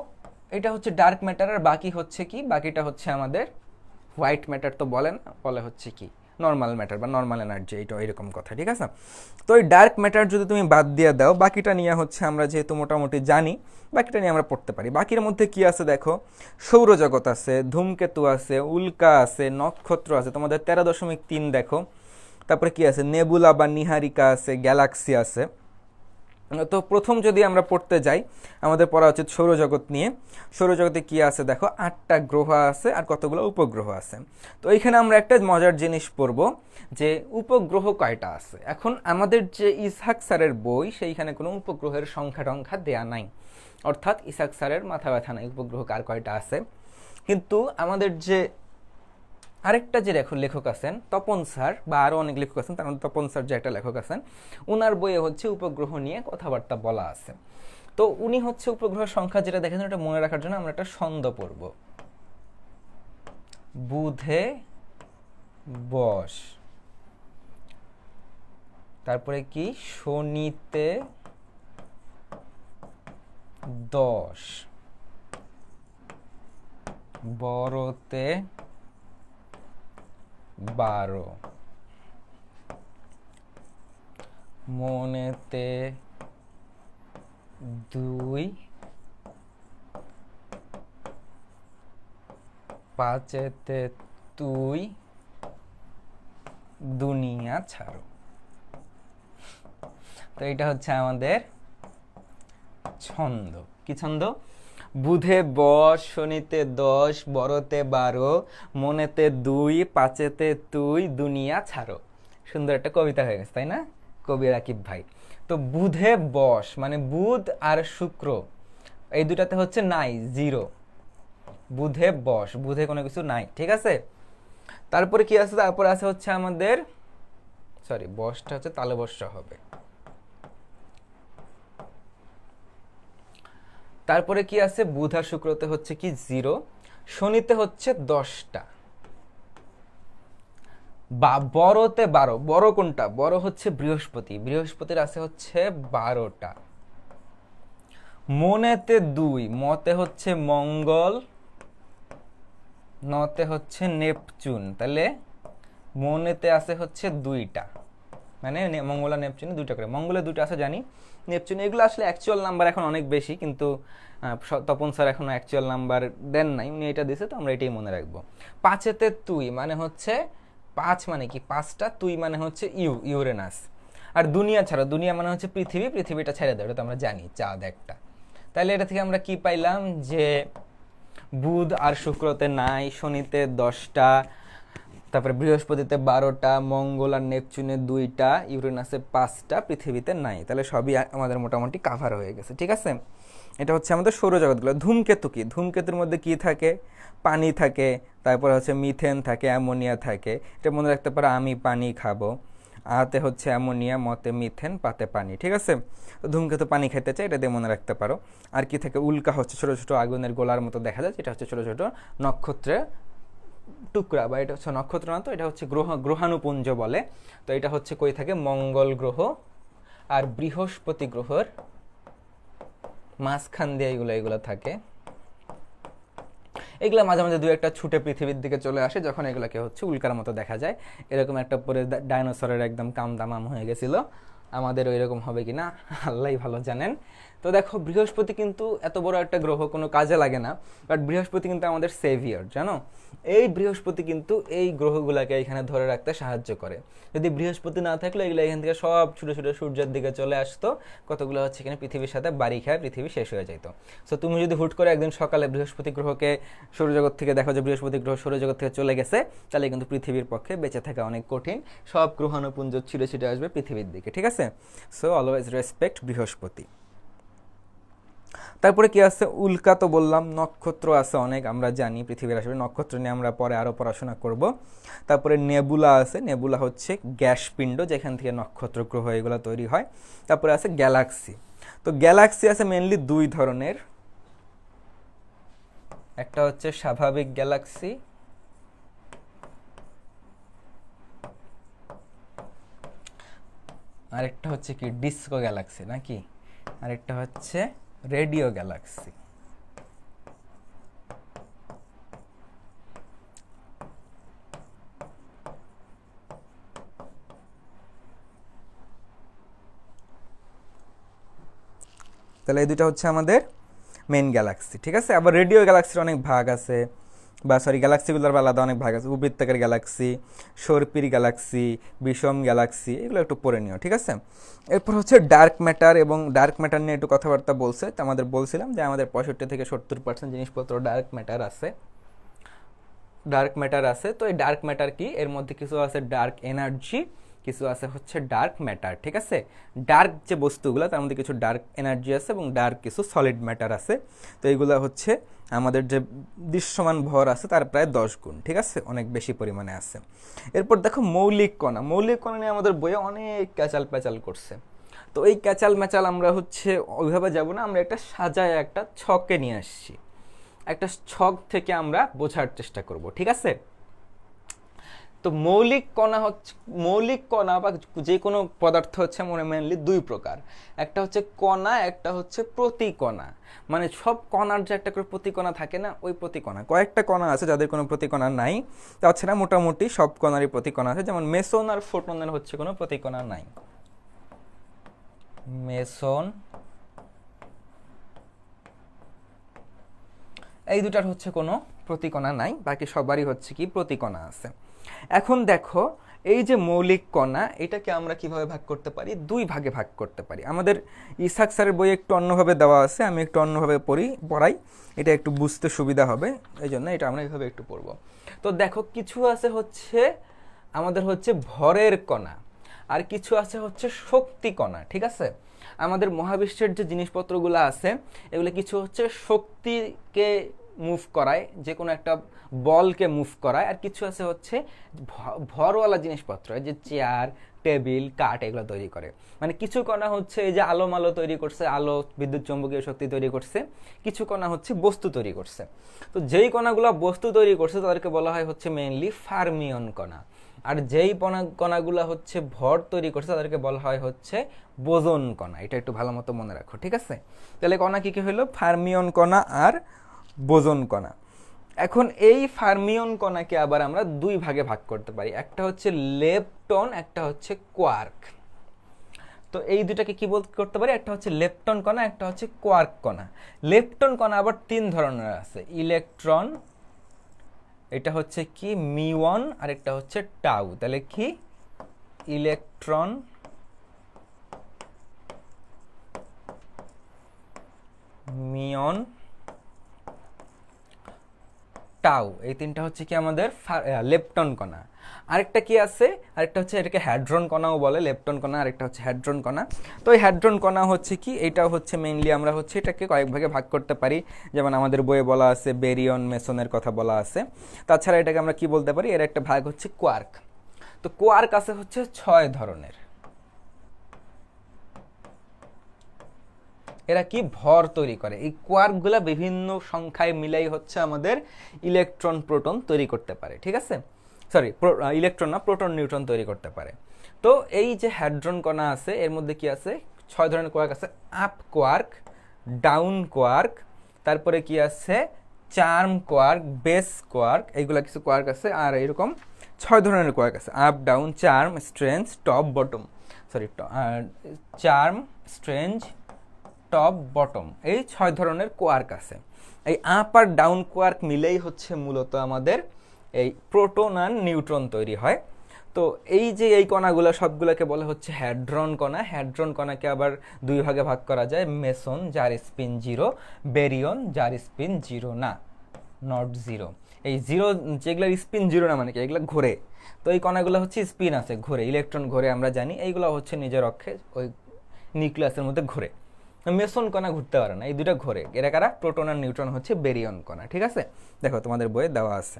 এটা হচ্ছে ডার্ক ম্যাটার, আর বাকি হচ্ছে কি, বাকিটা হচ্ছে আমাদের হোয়াইট ম্যাটার। তো বলেন বলে হচ্ছে কি নর্মাল ম্যাটার বা নর্মাল এনার্জি, এইটা এরকম কথা। ঠিক আছে, তো এই ডার্ক ম্যাটার যদি তুমি বাদ দিয়ে দাও, বাকিটা নিয়ে হচ্ছে আমরা যেহেতু মোটামুটি জানি, বাকিটা নিয়ে আমরা পড়তে পারি। বাকির মধ্যে কি আছে দেখো, সৌরজগৎ আছে, ধূমকেতু আছে, উল্কা আছে, নক্ষত্র আছে, তোমাদের 13.3 দেখো। তারপরে কি আছে, নেবুলা বা নিহারিকা আছে, গ্যালাক্সি আছে। তো প্রথম যদি আমরা পড়তে যাই, আমাদের পড়া উচিত সৌরজগৎ নিয়ে। সৌরজগতে কি আছে দেখো, 8টা গ্রহ আছে আর কতগুলো উপগ্রহ আছে। তো এইখানে আমরা একটা মজার জিনিস পড়ব যে উপগ্রহ কয়টা আছে। এখন আমাদের যে ইসহাক স্যারের বই, সেইখানে কোনো উপগ্রহের সংখ্যা টংখ্যা দেয়া নাই, অর্থাৎ ইসহাক স্যারের মাথা ব্যথা নাই উপগ্রহ কার কয়টা আছে। কিন্তু আমাদের যে আরেকটা যে লেখক আছেন তপন স্যার, বা আরও অনেক লেখক আছেন, তার মধ্যে তপন স্যার যে একটা লেখক আছেন, উনার বইয়ে হচ্ছে উপগ্রহ নিয়ে কথাবার্তা বলা আছে। তো উনি হচ্ছে উপগ্রহের সংখ্যা যেটা দেখেছেন ওটা মনে রাখার জন্য আমরা একটা ছন্দ পড়ব। বুধে বস, তারপরে কি শনিতে 10, বড়তে 12, মনেতে 2, পাঁচেতে 2, দুনিয়া ছাড়ো। তো এটা হচ্ছে আমাদের ছন্দ। কি ছন্দ? বুধে বস, শনিতে 10, বড়তে 12, মনেতে 2, পাঁচেতে 2, দুনিয়া ছাড়ো। সুন্দর একটা কবিতা হয়ে গেছে, তাই না? কবি রাকিব ভাই। তো বুধে বস মানে বুধ আর শুক্র, এই দুটাতে হচ্ছে নাই, 0। বুধে বস, বুধে কোনো কিছু নাই। ঠিক আছে, তারপরে কি আছে, তারপরে আছে হচ্ছে আমাদের, সরি বসটা হচ্ছে তালবস্য হবে। তারপরে কি আছে, বুধ আর শুক্রতে হচ্ছে কি 0, শনিতে হচ্ছে 10টা, বা বড়তে 12, বড় কোনটা, বড় হচ্ছে বৃহস্পতি, বৃহস্পতির আছে হচ্ছে 12টা, মনেতে 2, মতে হচ্ছে মঙ্গল, নতে হচ্ছে নেপচুন, তাহলে মনেতে আছে হচ্ছে 2টা, মানে মঙ্গল আর নেপচুনে 2টা করে, মঙ্গলে 2টা আছে জানি, নেপচুন এগুলো আসলে অ্যাকচুয়াল নাম্বার এখন অনেক বেশি, কিন্তু তপন স্যার এখনো অ্যাকচুয়াল নাম্বার দেন নাই, উনি এটা দিয়েছে, তো আমরা এটাই মনে রাখবো। 5এতে তুই মানে হচ্ছে 5 মানে কি 5টা, তুই মানে হচ্ছে ইউরেনাস, আর দুনিয়া ছাড়া, দুনিয়া মানে হচ্ছে পৃথিবী, পৃথিবীটা ছেড়ে দেয়, এটা তো আমরা জানি, চাঁদ একটা। তাহলে এটা থেকে আমরা কি পাইলাম, যে বুধ আর শুক্রতে নাই, শনিতে 10টা, তারপরে বৃহস্পতিতে 12টা, মঙ্গল আর নেপচুনে 2টা, ইউরেনাসে 5টা, পৃথিবীতে নাই। তাহলে সবই আমাদের মোটামুটি কাভার হয়ে গেছে, ঠিক আছে। এটা হচ্ছে আমাদের সৌরজগৎগুলো। ধূমকেতু কি, ধূমকেতুর মধ্যে কি থাকে, পানি থাকে, তারপরে হচ্ছে মিথেন থাকে, অ্যামোনিয়া থাকে, এটা মনে রাখতে পারো, আমি পানি খাবো, আতে হচ্ছে অ্যামোনিয়া, মতে মিথেন, পাতে পানি, ঠিক আছে। তো ধূমকেতু পানি খেতে চাই, এটা দিয়ে মনে রাখতে পারো। আর কি থাকে, উল্কা হচ্ছে ছোটো ছোটো আগুনের গোলার মতো দেখা যায়, যেটা হচ্ছে ছোটো ছোটো নক্ষত্রের টুকরা, বা এটা হচ্ছে নক্ষত্র না, তো এটা হচ্ছে গ্রহাণুপুঞ্জ বলে। তো এটা হচ্ছে কই থাকে, মঙ্গল গ্রহ আর বৃহস্পতি গ্রহের মাঝখান দিয়ে এগুলো থাকে। এগুলো মাঝে মাঝে দু একটা ছুটে পৃথিবীর দিকে চলে আসে, যখন এগুলোকে হচ্ছে উল্কার মতো দেখা যায়। এরকম একটা পরে ডাইনোসরের একদম কামদামাম হয়ে গেছিল, আমাদের ওই রকম হবে কিনা আল্লাহই ভালো জানেন। তো দেখো, বৃহস্পতি কিন্তু এত বড় একটা গ্রহ, কোনো কাজে লাগে না, বাট বৃহস্পতি কিন্তু আমাদের সেভিয়ার, জানো। এই বৃহস্পতি কিন্তু এই গ্রহগুলোকে এখানে ধরে রাখতে সাহায্য করে। যদি বৃহস্পতি না থাকলে এগুলো এখান থেকে সব ছুটে ছুটে সূর্যের দিকে চলে আসতো, কতগুলো হচ্ছে এখানে পৃথিবীর সাথে বাড়ি খায়, পৃথিবী শেষ হয়ে যেত। সো তুমি যদি হুট করে একদিন সকালে বৃহস্পতি গ্রহকে সৌরজগৎ থেকে দেখো যে বৃহস্পতি গ্রহ সৌরজগৎ থেকে চলে গেছে, তাহলে কিন্তু পৃথিবীর পক্ষে বেঁচে থাকা অনেক কঠিন, সব গ্রহাণুপুঞ্জ ছিঁড়ে ছিটে আসবে পৃথিবীর দিকে, ঠিক আছে। সো অলওয়েজ রেসপেক্ট বৃহস্পতি। তারপরে কি আছে, উল্কা তো বললাম, নক্ষত্র আছে অনেক, আমরা জানি পৃথিবীর আশেপাশে নক্ষত্র নিয়ে আমরা পরে আরও পড়াশোনা করব। তারপরে নেবুলা আছে, নেবুলা হচ্ছে গ্যাস পিণ্ড, যেখান থেকে নক্ষত্র গ্রহ এগুলো তৈরি হয়। তারপরে আছে গ্যালাক্সি। তো গ্যালাক্সি আছে মেনলি 2 ধরনের, একটা হচ্ছে স্বাভাবিক গ্যালাক্সি, আরেকটা হচ্ছে কি ডিস্কো গ্যালাক্সি নাকি, আরেকটা হচ্ছে রেডিও গ্যালাক্সি। তাহলে এই দুটো হচ্ছে আমাদের মেইন গ্যালাক্সি, ঠিক আছে। আবার রেডিও গ্যালাক্সির অনেক ভাগ আছে, বা সরি গ্যালাক্সিগুলোর আলাদা অনেক ভাগ আছে, উপবৃত্তাকার গ্যালাক্সি, সর্পির গ্যালাক্সি, বিষম গ্যালাক্সি, এগুলো একটু পড়ে নিও, ঠিক আছে। এরপর হচ্ছে ডার্ক ম্যাটার, এবং ডার্ক ম্যাটার নিয়ে একটু কথাবার্তা বলছে। তো আমাদের বলছিলাম যে আমাদের 65 থেকে 70% জিনিসপত্র ডার্ক ম্যাটার আছে, ডার্ক ম্যাটার আছে। তো এই ডার্ক ম্যাটার কি, এর মধ্যে কিছু আছে ডার্ক এনার্জি, কিছু আছে হচ্ছে ডার্ক ম্যাটার, ঠিক আছে। ডার্ক যে বস্তুগুলো, তার মধ্যে কিছু ডার্ক এনার্জি আছে এবং ডার্ক কিছু সলিড ম্যাটার আছে। তো এইগুলো হচ্ছে আমাদের যে দৃশ্যমান ভর আছে তার প্রায় 10 গুণ, ঠিক আছে, অনেক বেশি পরিমাণে আছে। এরপর দেখো মৌলিক কণা, মৌলিক কণা নিয়ে আমাদের বইয়ে অনেক ক্যাচাল প্যাচাল করছে। তো এই ক্যাচাল ম্যাচাল আমরা হচ্ছে ওইভাবে যাব না, আমরা একটা সাজায় একটা ছকে নিয়ে আসছি, একটা ছক থেকে আমরা বোঝার চেষ্টা করব, ঠিক আছে। তো মৌলিক কণা হচ্ছে, মৌলিক কণা বা যে কোনো পদার্থ হচ্ছে মেনলি 2 প্রকার, একটা হচ্ছে কণা, একটা হচ্ছে প্রতিকণা। মানে সব কণার যে একটা করে প্রতিকণা থাকে না, ওই প্রতিকণা। কয়েকটা কণা আছে যাদের কোনো প্রতিকণা নাই, তাছাড়া মোটামুটি সব কণারই প্রতিকণা আছে। যেমন মেসন আর ফোটনের হচ্ছে কোনো প্রতিকণা নাই, মেসন এই দুটার হচ্ছে কোনো প্রতিকণা নাই, বাকি সবারই হচ্ছে কি প্রতিকণা আছে। এখন দেখো, এই যে মৌলিক কণা, এটাকে আমরা কিভাবে ভাগ করতে পারি, 2 ভাগে ভাগ করতে পারি। আমাদের ইসাক স্যারের বই একটু অন্যভাবে দেওয়া আছে, আমি একটু অন্যভাবে পড়াই, এটা একটু বুঝতে সুবিধা হবে, এই জন্য এটা আমরা এইভাবে একটু পড়ব। তো দেখো, কিছু আছে হচ্ছে আমাদের হচ্ছে ভরের কণা, আর কিছু আছে হচ্ছে শক্তি কণা, ঠিক আছে। আমাদের মহাবিশ্বের যে জিনিসপত্রগুলো আছে, এগুলো কিছু হচ্ছে শক্তিকে মুভ করায়, যে কোনো একটা বলকে মুভ করায়, আর কিছু আছে হচ্ছে ভরওয়ালা জিনিসপত্র, যে চেয়ার, টেবিল, কাঠ এগুলো তৈরি করে। মানে কিছু কণা হচ্ছে এই যে আলো তৈরি করছে, আলো বিদ্যুৎ চৌম্বকীয় শক্তি তৈরি করছে, কিছু কণা হচ্ছে বস্তু তৈরি করছে। তো যেই কণাগুলো বস্তু তৈরি করছে তাদেরকে বলা হয় হচ্ছে মেইনলি ফার্মিয়ন কণা, আর যেই কণাগুলো হচ্ছে ভর তৈরি করছে তাদেরকে বলা হয় হচ্ছে বোজন কণা। এটা একটু ভালো মতো মনে রাখো, ঠিক আছে? তাহলে কণা কি কি হলো? ফার্মিয়ন কণা আর বোজন কণা। এখন এই ফার্মিয়ন কণাকে আবার আমরা দুই ভাগে ভাগ করতে পারি, একটা হচ্ছে লেপটন, একটা হচ্ছে কোয়ার্ক। তো এই দুটাকে কি করতে পারি? একটা হচ্ছে লেপটন কণা, একটা হচ্ছে কোয়ার্ক কণা। লেপটন কণা আবার তিন ধরনের আছে, ইলেকট্রন, এটা হচ্ছে কি মিওন, আর একটা হচ্ছে টাউ। তাহলে কি ইলেকট্রন, মিওন, টাউ, এই তিনটা হচ্ছে কি আমাদের লেপটন কণা। আরেকটা কি আছে? আরেকটা হচ্ছে এটাকে হ্যাড্রন কণাও বলে, লেপটন কণা, আরেকটা হচ্ছে হ্যাড্রন কণা। তো এই হ্যাড্রন কণা হচ্ছে কি, এটাও হচ্ছে মেইনলি আমরা হচ্ছে এটাকে কয়েক ভাগে ভাগ করতে পারি। যেমন আমাদের বইয়ে বলা আছে বেরিয়ন, মেসনের কথা বলা আছে। তাছাড়া এটাকে আমরা কি বলতে পারি? এর একটা ভাগ হচ্ছে কোয়ার্ক। তো কোয়ার্ক আছে হচ্ছে 6 ধরনের। এরা কি ভর তৈরি করে। এই কোয়ার্কগুলা বিভিন্ন সংখ্যায় মিলাই হচ্ছে আমাদের ইলেকট্রন, প্রোটন তৈরি করতে পারে, ঠিক আছে? সরি, ইলেকট্রন না, প্রোটন, নিউট্রন তৈরি করতে পারে। তো এই যে হ্যাড্রন কণা আছে এর মধ্যে কি আছে? 6 ধরনের কোয়ার্ক আছে। আপ কোয়ার্ক, ডাউন কোয়ার্ক, তারপরে কি আছে চার্ম কোয়ার্ক, বেস কোয়ার্ক, এইগুলা কিছু কোয়ার্ক আছে। আর এরকম 6 ধরনের কোয়ার্ক আছে, up, down, charm, strange, top, bottom. Sorry, charm, strange, top, bottom, এই 6 ধরনের কোয়ার্ক আছে। এই আপ আর ডাউন কোয়ার্ক মিলেই হচ্ছে মূলত আমাদের এই প্রোটন আর নিউট্রন তৈরি হয়। তো এই যে এই কণাগুলো সবগুলোকে বলা হচ্ছে হ্যাড্রন কণা। হ্যাড্রন কণাকে আবার দুই ভাগে ভাগ করা যায়, মেসন যার স্পিন 0, বেরিয়ন যার স্পিন 0 না, নট 0। এই 0 যেগুলোর স্পিন 0 না মানে কি, এগুলো ঘোরে। তো এই কণাগুলো হচ্ছে স্পিন আছে, ঘোরে, ইলেকট্রন ঘোরে, আমরা জানি। এইগুলো হচ্ছে নিজের অক্ষে ওই নিউক্লিয়াসের মধ্যে ঘোরে। মেসন কণা ঘুরতে পারে না, এই দুটো ঘোরে। এরা কারা? প্রোটন আর নিউট্রন হচ্ছে বেরিয়ন কণা, ঠিক আছে? দেখো তোমাদের বইয়ে দেওয়া আছে।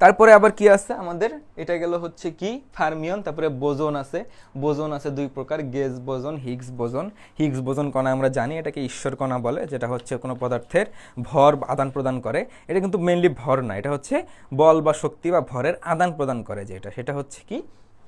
তারপরে আবার কি আছে আমাদের? এটা গেল হচ্ছে কি ফার্মিয়ন। তারপরে বোজন আছে। বোজন আছে দুই প্রকার, গেজ বোজন, হিগস বোজন। হিগস বোজন কণা আমরা জানি এটাকে ঈশ্বর কণা বলে, যেটা হচ্ছে কোনো পদার্থের ভর আদান প্রদান করে। এটা কিন্তু মেইনলি ভর না, এটা হচ্ছে বল বা শক্তি বা ভরের আদান প্রদান করে, যেটা সেটা হচ্ছে কি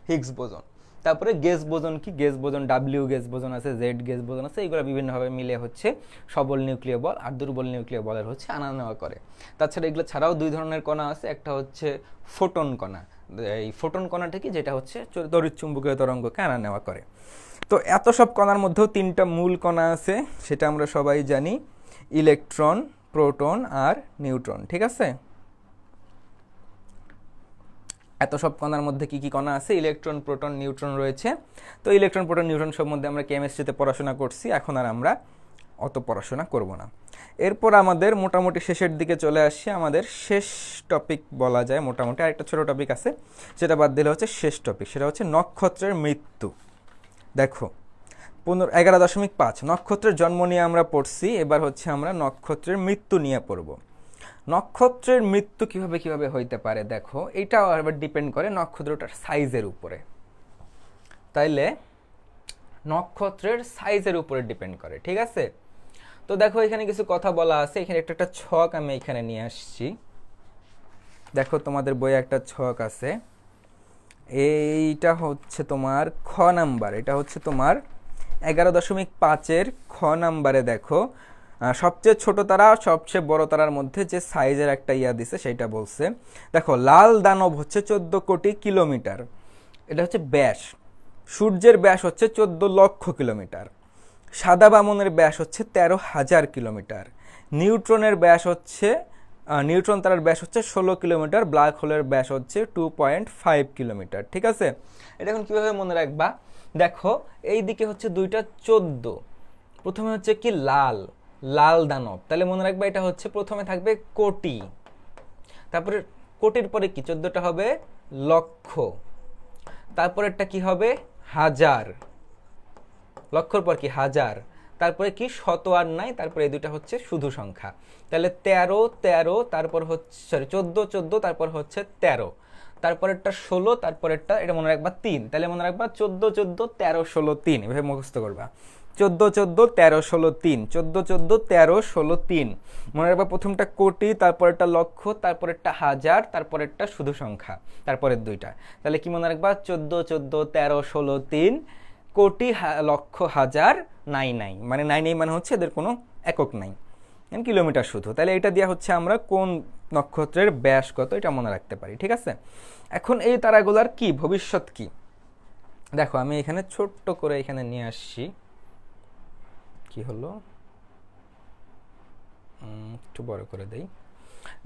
হিগস বোজন। তারপরে গেজ বোজন কি? গেজ বোজন, ডাব্লিউ গেজ বোজন আছে, জেড গেজ বোজন আছে। এইগুলো বিভিন্নভাবে মিলে হচ্ছে সবল নিউক্লিয় বল আর দুর্বল নিউক্লিয় বলের হচ্ছে আনা নেওয়া করে। তাছাড়া এগুলো ছাড়াও দুই ধরনের কণা আছে, একটা হচ্ছে ফোটন কণা। এই ফোটন কণাটা কি? যেটা হচ্ছে তড়িৎচুম্বকীয় তরঙ্গকে আনা নেওয়া করে। তো এত সব কণার মধ্যেও তিনটা মূল কণা আছে, সেটা আমরা সবাই জানি, ইলেকট্রন, প্রোটন আর নিউট্রন, ঠিক আছে? এত সব কণার মধ্যে কি কি কণা আছে? ইলেকট্রন, প্রোটন, নিউট্রন রয়েছে। তো ইলেকট্রন, প্রোটন, নিউট্রন সম্বন্ধে আমরা কেমিস্ট্রিতে পড়াশোনা করছি, এখন আর আমরা অত পড়াশোনা করব না। এরপর আমাদের মোটামুটি শেষের দিকে চলে আসছি, আমাদের শেষ টপিক বলা যায় মোটামুটি। আরেকটা ছোটো টপিক আছে, সেটা বাদ দিলে হচ্ছে শেষ টপিক, সেটা হচ্ছে নক্ষত্রের মৃত্যু। দেখো 11.5 নক্ষত্রের জন্ম নিয়ে আমরা পড়ছি, এবার হচ্ছে আমরা নক্ষত্রের মৃত্যু নিয়ে পড়ব। নক্ষত্রের মৃত্যু কিভাবে কিভাবে হইতে পারে? দেখো এটাও আবার ডিপেন্ড করে নক্ষত্রটার সাইজের উপরে। তাইলে নক্ষত্রের সাইজের উপরে ডিপেন্ড করে, ঠিক আছে? তো দেখো এখানে কিছু কথা বলা আছে, এখানে একটা ছক আমি এখানে নিয়ে আসছি। দেখো তোমাদের বইয়ে একটা ছক আছে, এইটা হচ্ছে তোমার খ নাম্বার, এটা হচ্ছে তোমার 11.5 খ নাম্বারে। দেখো সবচেয়ে ছোট তারা সবচেয়ে বড় তারার মধ্যে যে সাইজের একটা ইয়া দিছে সেটা বলছে। দেখো লাল দানব হচ্ছে 14 কোটি কিলোমিটার, এটা হচ্ছে ব্যাস। সূর্যের ব্যাস হচ্ছে 14 লক্ষ কিলোমিটার। সাদা বামনের ব্যাস হচ্ছে 13,000 কিলোমিটার। নিউট্রনের ব্যাস হচ্ছে নিউট্রন তারার ব্যাস হচ্ছে 16 কিলোমিটার। ব্ল্যাক হোলের ব্যাস হচ্ছে 2.5 কিলোমিটার, ঠিক আছে? এটা এখন কীভাবে মনে রাখবা? দেখো এই দিকে হচ্ছে দুইটা 14, প্রথমে হচ্ছে কি লাল, লাল দানব, তাহলে মনে রাখবা এটা হচ্ছে প্রথমে থাকবে কোটি, তারপরে কোটির পরে কি 14টা হবে লক্ষ, তারপরেরটা কি হবে হাজার, লক্ষর পর কি হাজার, তারপরে কি শত আর নাই, তারপরে এই দুইটা হচ্ছে শুধু সংখ্যা। তাহলে 13, 13, তারপর হচ্ছে 14, 14, তারপর হচ্ছে 13। তারপরেরটা 16, তারপরেরটা এটা মনে রাখবা 3, তাহলে মনে রাখবা 14 14 13 16 3, এভাবে মুখস্থ করবা। 14 14 13 16 3, 14 14 13 16 3, মনে রাখবা প্রথমটা কোটি, তারপরেরটা লক্ষ, তারপরেরটা হাজার, তারপরেরটা শুধু সংখ্যা, তারপরের দুইটা। তাহলে কি মনে রাখবা? 14 14 13 16 3, কোটি লক্ষ হাজার নাই নাই, মানে নাই নাই মানে হচ্ছে এদের কোনো একক নাই, কিলোমিটার শুধু। তাহলে এটা দেওয়া হচ্ছে আমরা কোন নক্ষত্রের ব্যাস কত, এটা মনে রাখতে পারি। ঠিক আছে, এখন এই তারাগুলার কি ভবিষ্যৎ কি দেখো, আমি এখানে ছোট্ট করে এখানে নিয়ে আসছি। কি হলো, একটু বড় করে দেই।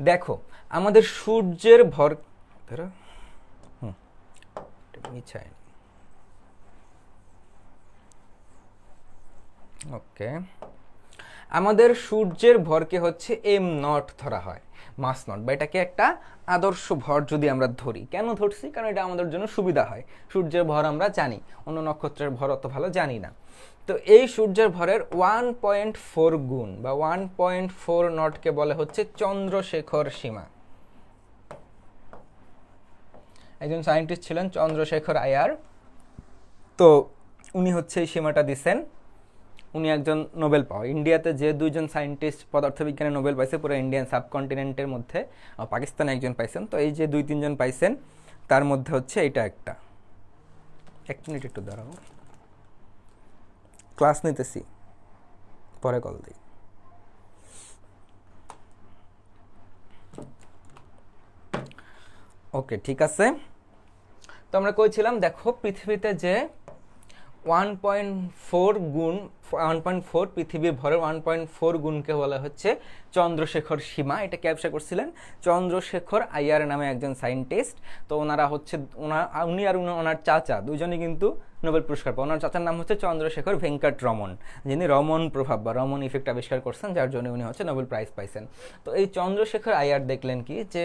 দেখো আমাদের সূর্যের ভর, ধরো মিছাই, ওকে, আমাদের সূর্যের ভরকে হচ্ছে m0 ধরা হয়, মাস নট, বা এটাকে একটা আদর্শ ভর যদি আমরা ধরি। কেন ধরছি? কারণ এটা আমাদের জন্য সুবিধা হয়। সূর্যের ভর আমরা জানি, অন্য নক্ষত্রের ভর অত ভালো জানি না। তো এই সূর্যের ভরের 1.4 গুণ বা 1.4 নটকে বলে হচ্ছে চন্দ্রশেখর সীমা। একজন সায়েন্টিস্ট ছিলেন চন্দ্রশেখর আয়ার, তো উনি হচ্ছে এই সীমাটা দিচ্ছেন। উনি একজন নোবেল পাওয়া, ইন্ডিয়াতে যে দুইজন সায়েন্টিস্ট পদার্থবিজ্ঞানে নোবেল পাইছে পুরো ইন্ডিয়ান সাবকন্টিনেন্টের মধ্যে, পাকিস্তানে একজন পাইছেন, তো এই যে 2-3 জন পাইছেন তার মধ্যে হচ্ছে এটা একটা। এক মিনিট একটু দাঁড়াও, ক্লাস নিতেছি, পরে কল দিই। ওকে, ঠিক আছে। তো আমরা কইছিলাম দেখো পৃথিবীতে যে 1.4 গুণ, 1.4 পৃথিবীর ভরের 1.4 গুণকে বলা হচ্ছে চন্দ্রশেখর সীমা। এটা কে আবিষ্কার করছিলেন? চন্দ্রশেখর আয়ার নামে একজন সায়েন্টিস্ট। তো ওনারা হচ্ছে উনি আর ওনার চাচা দুজনই কিন্তু নোবেল পুরস্কার পান। ওনার চাচার নাম হচ্ছে চন্দ্রশেখর ভেঙ্কট রমন, যিনি রমন প্রভাব বা রমন ইফেক্ট আবিষ্কার করছেন, যার জন্য উনি হচ্ছে নোবেল প্রাইজ পাইছেন। তো এই চন্দ্রশেখর আয়ার দেখলেন কি, যে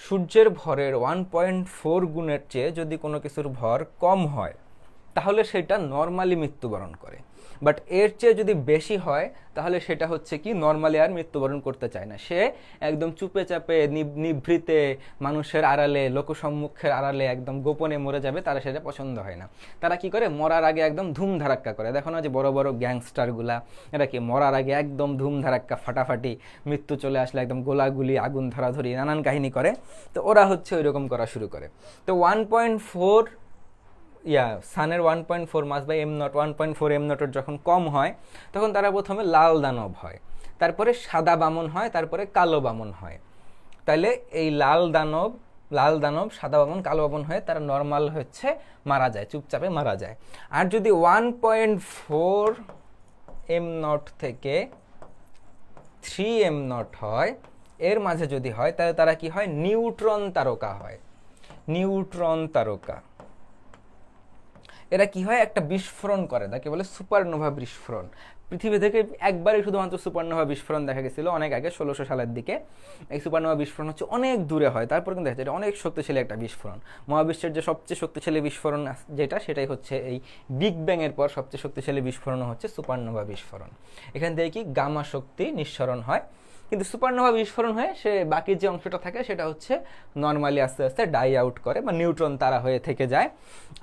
সূর্যের ভরের 1.4 গুণের চেয়ে যদি কোনো কিছুর ভর কম হয় তাহলে সেটা নর্মালি মৃত্যুবরণ করে, বাট এর চেয়ে যদি বেশি হয় তাহলে সেটা হচ্ছে কি নর্মালি আর মৃত্যুবরণ করতে চায় না। সে একদম চুপে চাপে নিভৃতে মানুষের আড়ালে, লোকসম্মুখের আড়ালে একদম গোপনে মরে যাবে, তারা সেটা পছন্দ হয় না। তারা কি করে, মরার আগে একদম ধুমধারাক্কা করে। দেখো না যে বড় বড় গ্যাংস্টারগুলা, এরা কি মরার আগে একদম ধুমধারাক্কা, ফাটাফাটি, মৃত্যু চলে আসলে একদম গোলাগুলি, আগুন ধরাধরি, নানান কাহিনী করে। তো ওরা হচ্ছে ওই রকম করা শুরু করে। তো 1.4 সানের 1.4 মাস বাই m0, 1.4 m0 যখন কম হয় তখন তারা প্রথমে লাল দানব হয়, তারপরে সাদা বামন হয়, তারপরে কালো বামন হয়। তাহলে এই লাল দানব, সাদা বামন, কালো বামন হয়ে তারা নর্মাল হচ্ছে মারা যায়, চুপচাপে মারা যায়। আর যদি 1.4 m0 থেকে 3 m0 হয়, এর মাঝে যদি হয় তাহলে তারা কি হয়, নিউট্রন তারকা হয়। নিউট্রন তারকা এরা কি হয়, একটা বিস্ফোরণ করে, তাকে বলে সুপারনোভা বিস্ফোরণ। পৃথিবী থেকে একবারই শুধুমাত্র সুপারনোভা বিস্ফোরণ দেখা গেছিল অনেক আগে, 1600 সালের দিকে। এই সুপারনোভা বিস্ফোরণ হচ্ছে অনেক দূরে হয়, তারপর কিন্তু দেখা যায় এটা অনেক শক্তিশালী একটা বিস্ফোরণ। মহাবিশ্বের যে সবচেয়ে শক্তিশালী বিস্ফোরণ যেটা, সেটাই হচ্ছে এই বিগ ব্যাং এর পর সবচেয়ে শক্তিশালী বিস্ফোরণ হচ্ছে সুপারনোভা বিস্ফোরণ। এখান থেকে কি গামা শক্তি নিঃসরণ হয়, কিন্তু সুপারনোভা বিস্ফোরণ হয়ে সে বাকি যে অংশটা থাকে সেটা হচ্ছে নর্মালি আস্তে আস্তে ডাই আউট করে বা নিউট্রন তারা হয়ে থেকে যায়।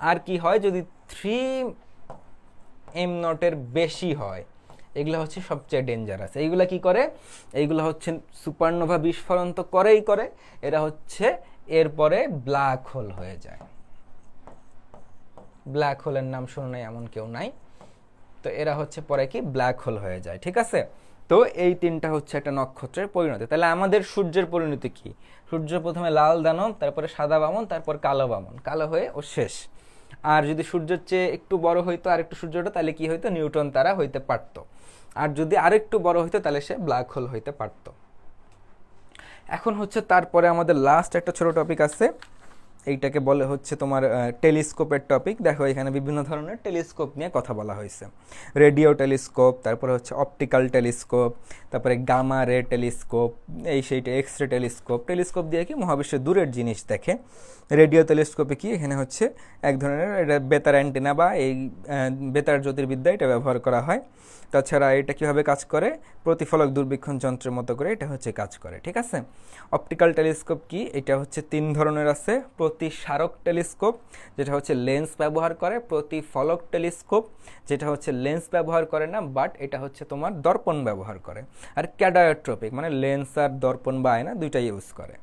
আর কি হয়, যদি 3 m0 এর বেশি হয়, এগুলো হচ্ছে সবচেয়ে ডেঞ্জারাস। এইগুলা কি করে, এইগুলো হচ্ছে সুপারনোভা বিস্ফোরণ তো করেই করে, এরা হচ্ছে এরপরে ব্ল্যাক হোল হয়ে যায়। ব্ল্যাক হোলের নাম শুনে নাই এমন কেউ নাই, তো এরা হচ্ছে পরে কি ব্ল্যাক হোল হয়ে যায়। ঠিক আছে, তো এই তিনটা হচ্ছে একটা নক্ষত্রের পরিণতি। তাহলে আমাদের সূর্যের পরিণতি কি? সূর্য প্রথমে লাল দানব, তারপরে সাদা বামন, তারপর কালো বামন, কালো হয়ে ও শেষ। আর যদি সূর্যের চেয়ে একটু বড় হইতো, আর একটু সূর্যটা, তাহলে কি হইতো, নিউট্রন তারা হইতে পারতো। আর যদি আরেকটু বড় হইতো তাহলে সে ব্ল্যাক হোল হইতে পারতো। এখন হচ্ছে তারপরে আমাদের লাস্ট একটা ছোট টপিক আছে, এইটাকে বলে হচ্ছে তোমার টেলিস্কোপের টপিক। দেখো এখানে বিভিন্ন ধরনের টেলিস্কোপ নিয়ে কথা বলা হয়েছে। রেডিও টেলিস্কোপ, তারপরে হচ্ছে অপটিক্যাল টেলিস্কোপ, তারপরে গামা রে টেলিস্কোপ, এই সেইটা এক্স রে টেলিস্কোপ। টেলিস্কোপ দিয়ে কি মহাবিশ্বের দূরের জিনিস দেখে। রেডিও টেলিস্কোপে কি, এখানে হচ্ছে এক ধরনের এটা বেতার অ্যান্টেনা বা এই বেতার জ্যোতির্বিদ্যা এটা ব্যবহার করা হয়। তাছাড়া এটা কীভাবে কাজ করে, প্রতিফলক দূরবীক্ষণ যন্ত্রের মতো করে এটা হচ্ছে কাজ করে। ঠিক আছে, অপটিক্যাল টেলিস্কোপ কি, এটা হচ্ছে 3 ধরনের আছে। প্রতিসারক টেলিস্কোপ যেটা হচ্ছে লেন্স ব্যবহার করে, প্রতিফলক টেলিস্কোপ যেটা হচ্ছে লেন্স ব্যবহার করে না বাট এটা হচ্ছে তোমার দর্পণ ব্যবহার করে, আর ক্যাডায়োট্রপিক মানে লেন্স আর দর্পণ বা আয়না দুইটাই ইউজ করে।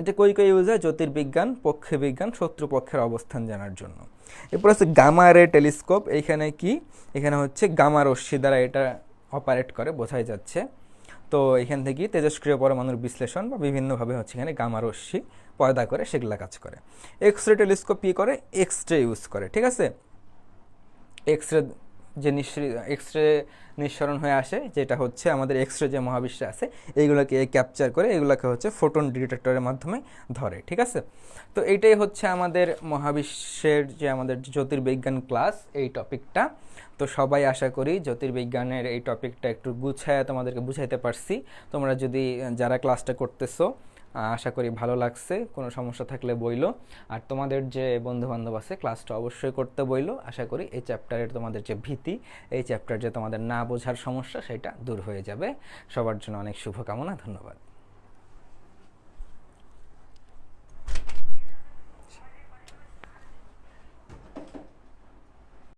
এটা কই ইউজ হয়? জ্যোতির্বিজ্ঞান, পক্ষী বিজ্ঞান, শত্রুপক্ষের অবস্থান জানার জন্য। এরপর হচ্ছে গামা রে টেলিস্কোপ। এইখানে কি, এখানে হচ্ছে গামা রশ্মি দ্বারা এটা অপারেট করে, বোঝাই যাচ্ছে। তো এখান থেকে তেজস্ক্রিয় পরমাণুর বিশ্লেষণ বা বিভিন্নভাবে হচ্ছে এখানে গামা রশ্মি পয়দা করে, সেগুলা কাজ করে। এক্স রে টেলিস্কোপ কী করে? এক্স রে ইউজ করে, ঠিক আছে। এক্স রে যে এক্স রে নিঃসরণ হয়ে আসে, যেটা হচ্ছে আমাদের এক্স রে যে মহাবিশ্বে আছে এইগুলোকে ক্যাপচার করে, এগুলোকে হচ্ছে ফোটন ডিটেক্টরের মাধ্যমে ধরে, ঠিক আছে। তো এইটাই হচ্ছে আমাদের মহাবিশ্বের যে আমাদের জ্যোতির্বিজ্ঞান ক্লাস, এই টপিকটা। তো সবাই আশা করি জ্যোতির্বিজ্ঞানের এই টপিকটা একটু গুছায় তোমাদেরকে বুঝাইতে পারছি। তোমরা যদি যারা ক্লাসটা করতেছো আশা করি ভালো লাগছে, কোনো সমস্যা থাকলে বইলো। আর তোমাদের যে বন্ধুবান্ধব আছে ক্লাসটা অবশ্যই করতে বইলো। আশা করি এই চ্যাপ্টারের তোমাদের যে ভীতি, এই চ্যাপ্টার যে তোমাদের না বোঝার সমস্যা, সেটা দূর হয়ে যাবে। সবার জন্য অনেক শুভকামনা, ধন্যবাদ।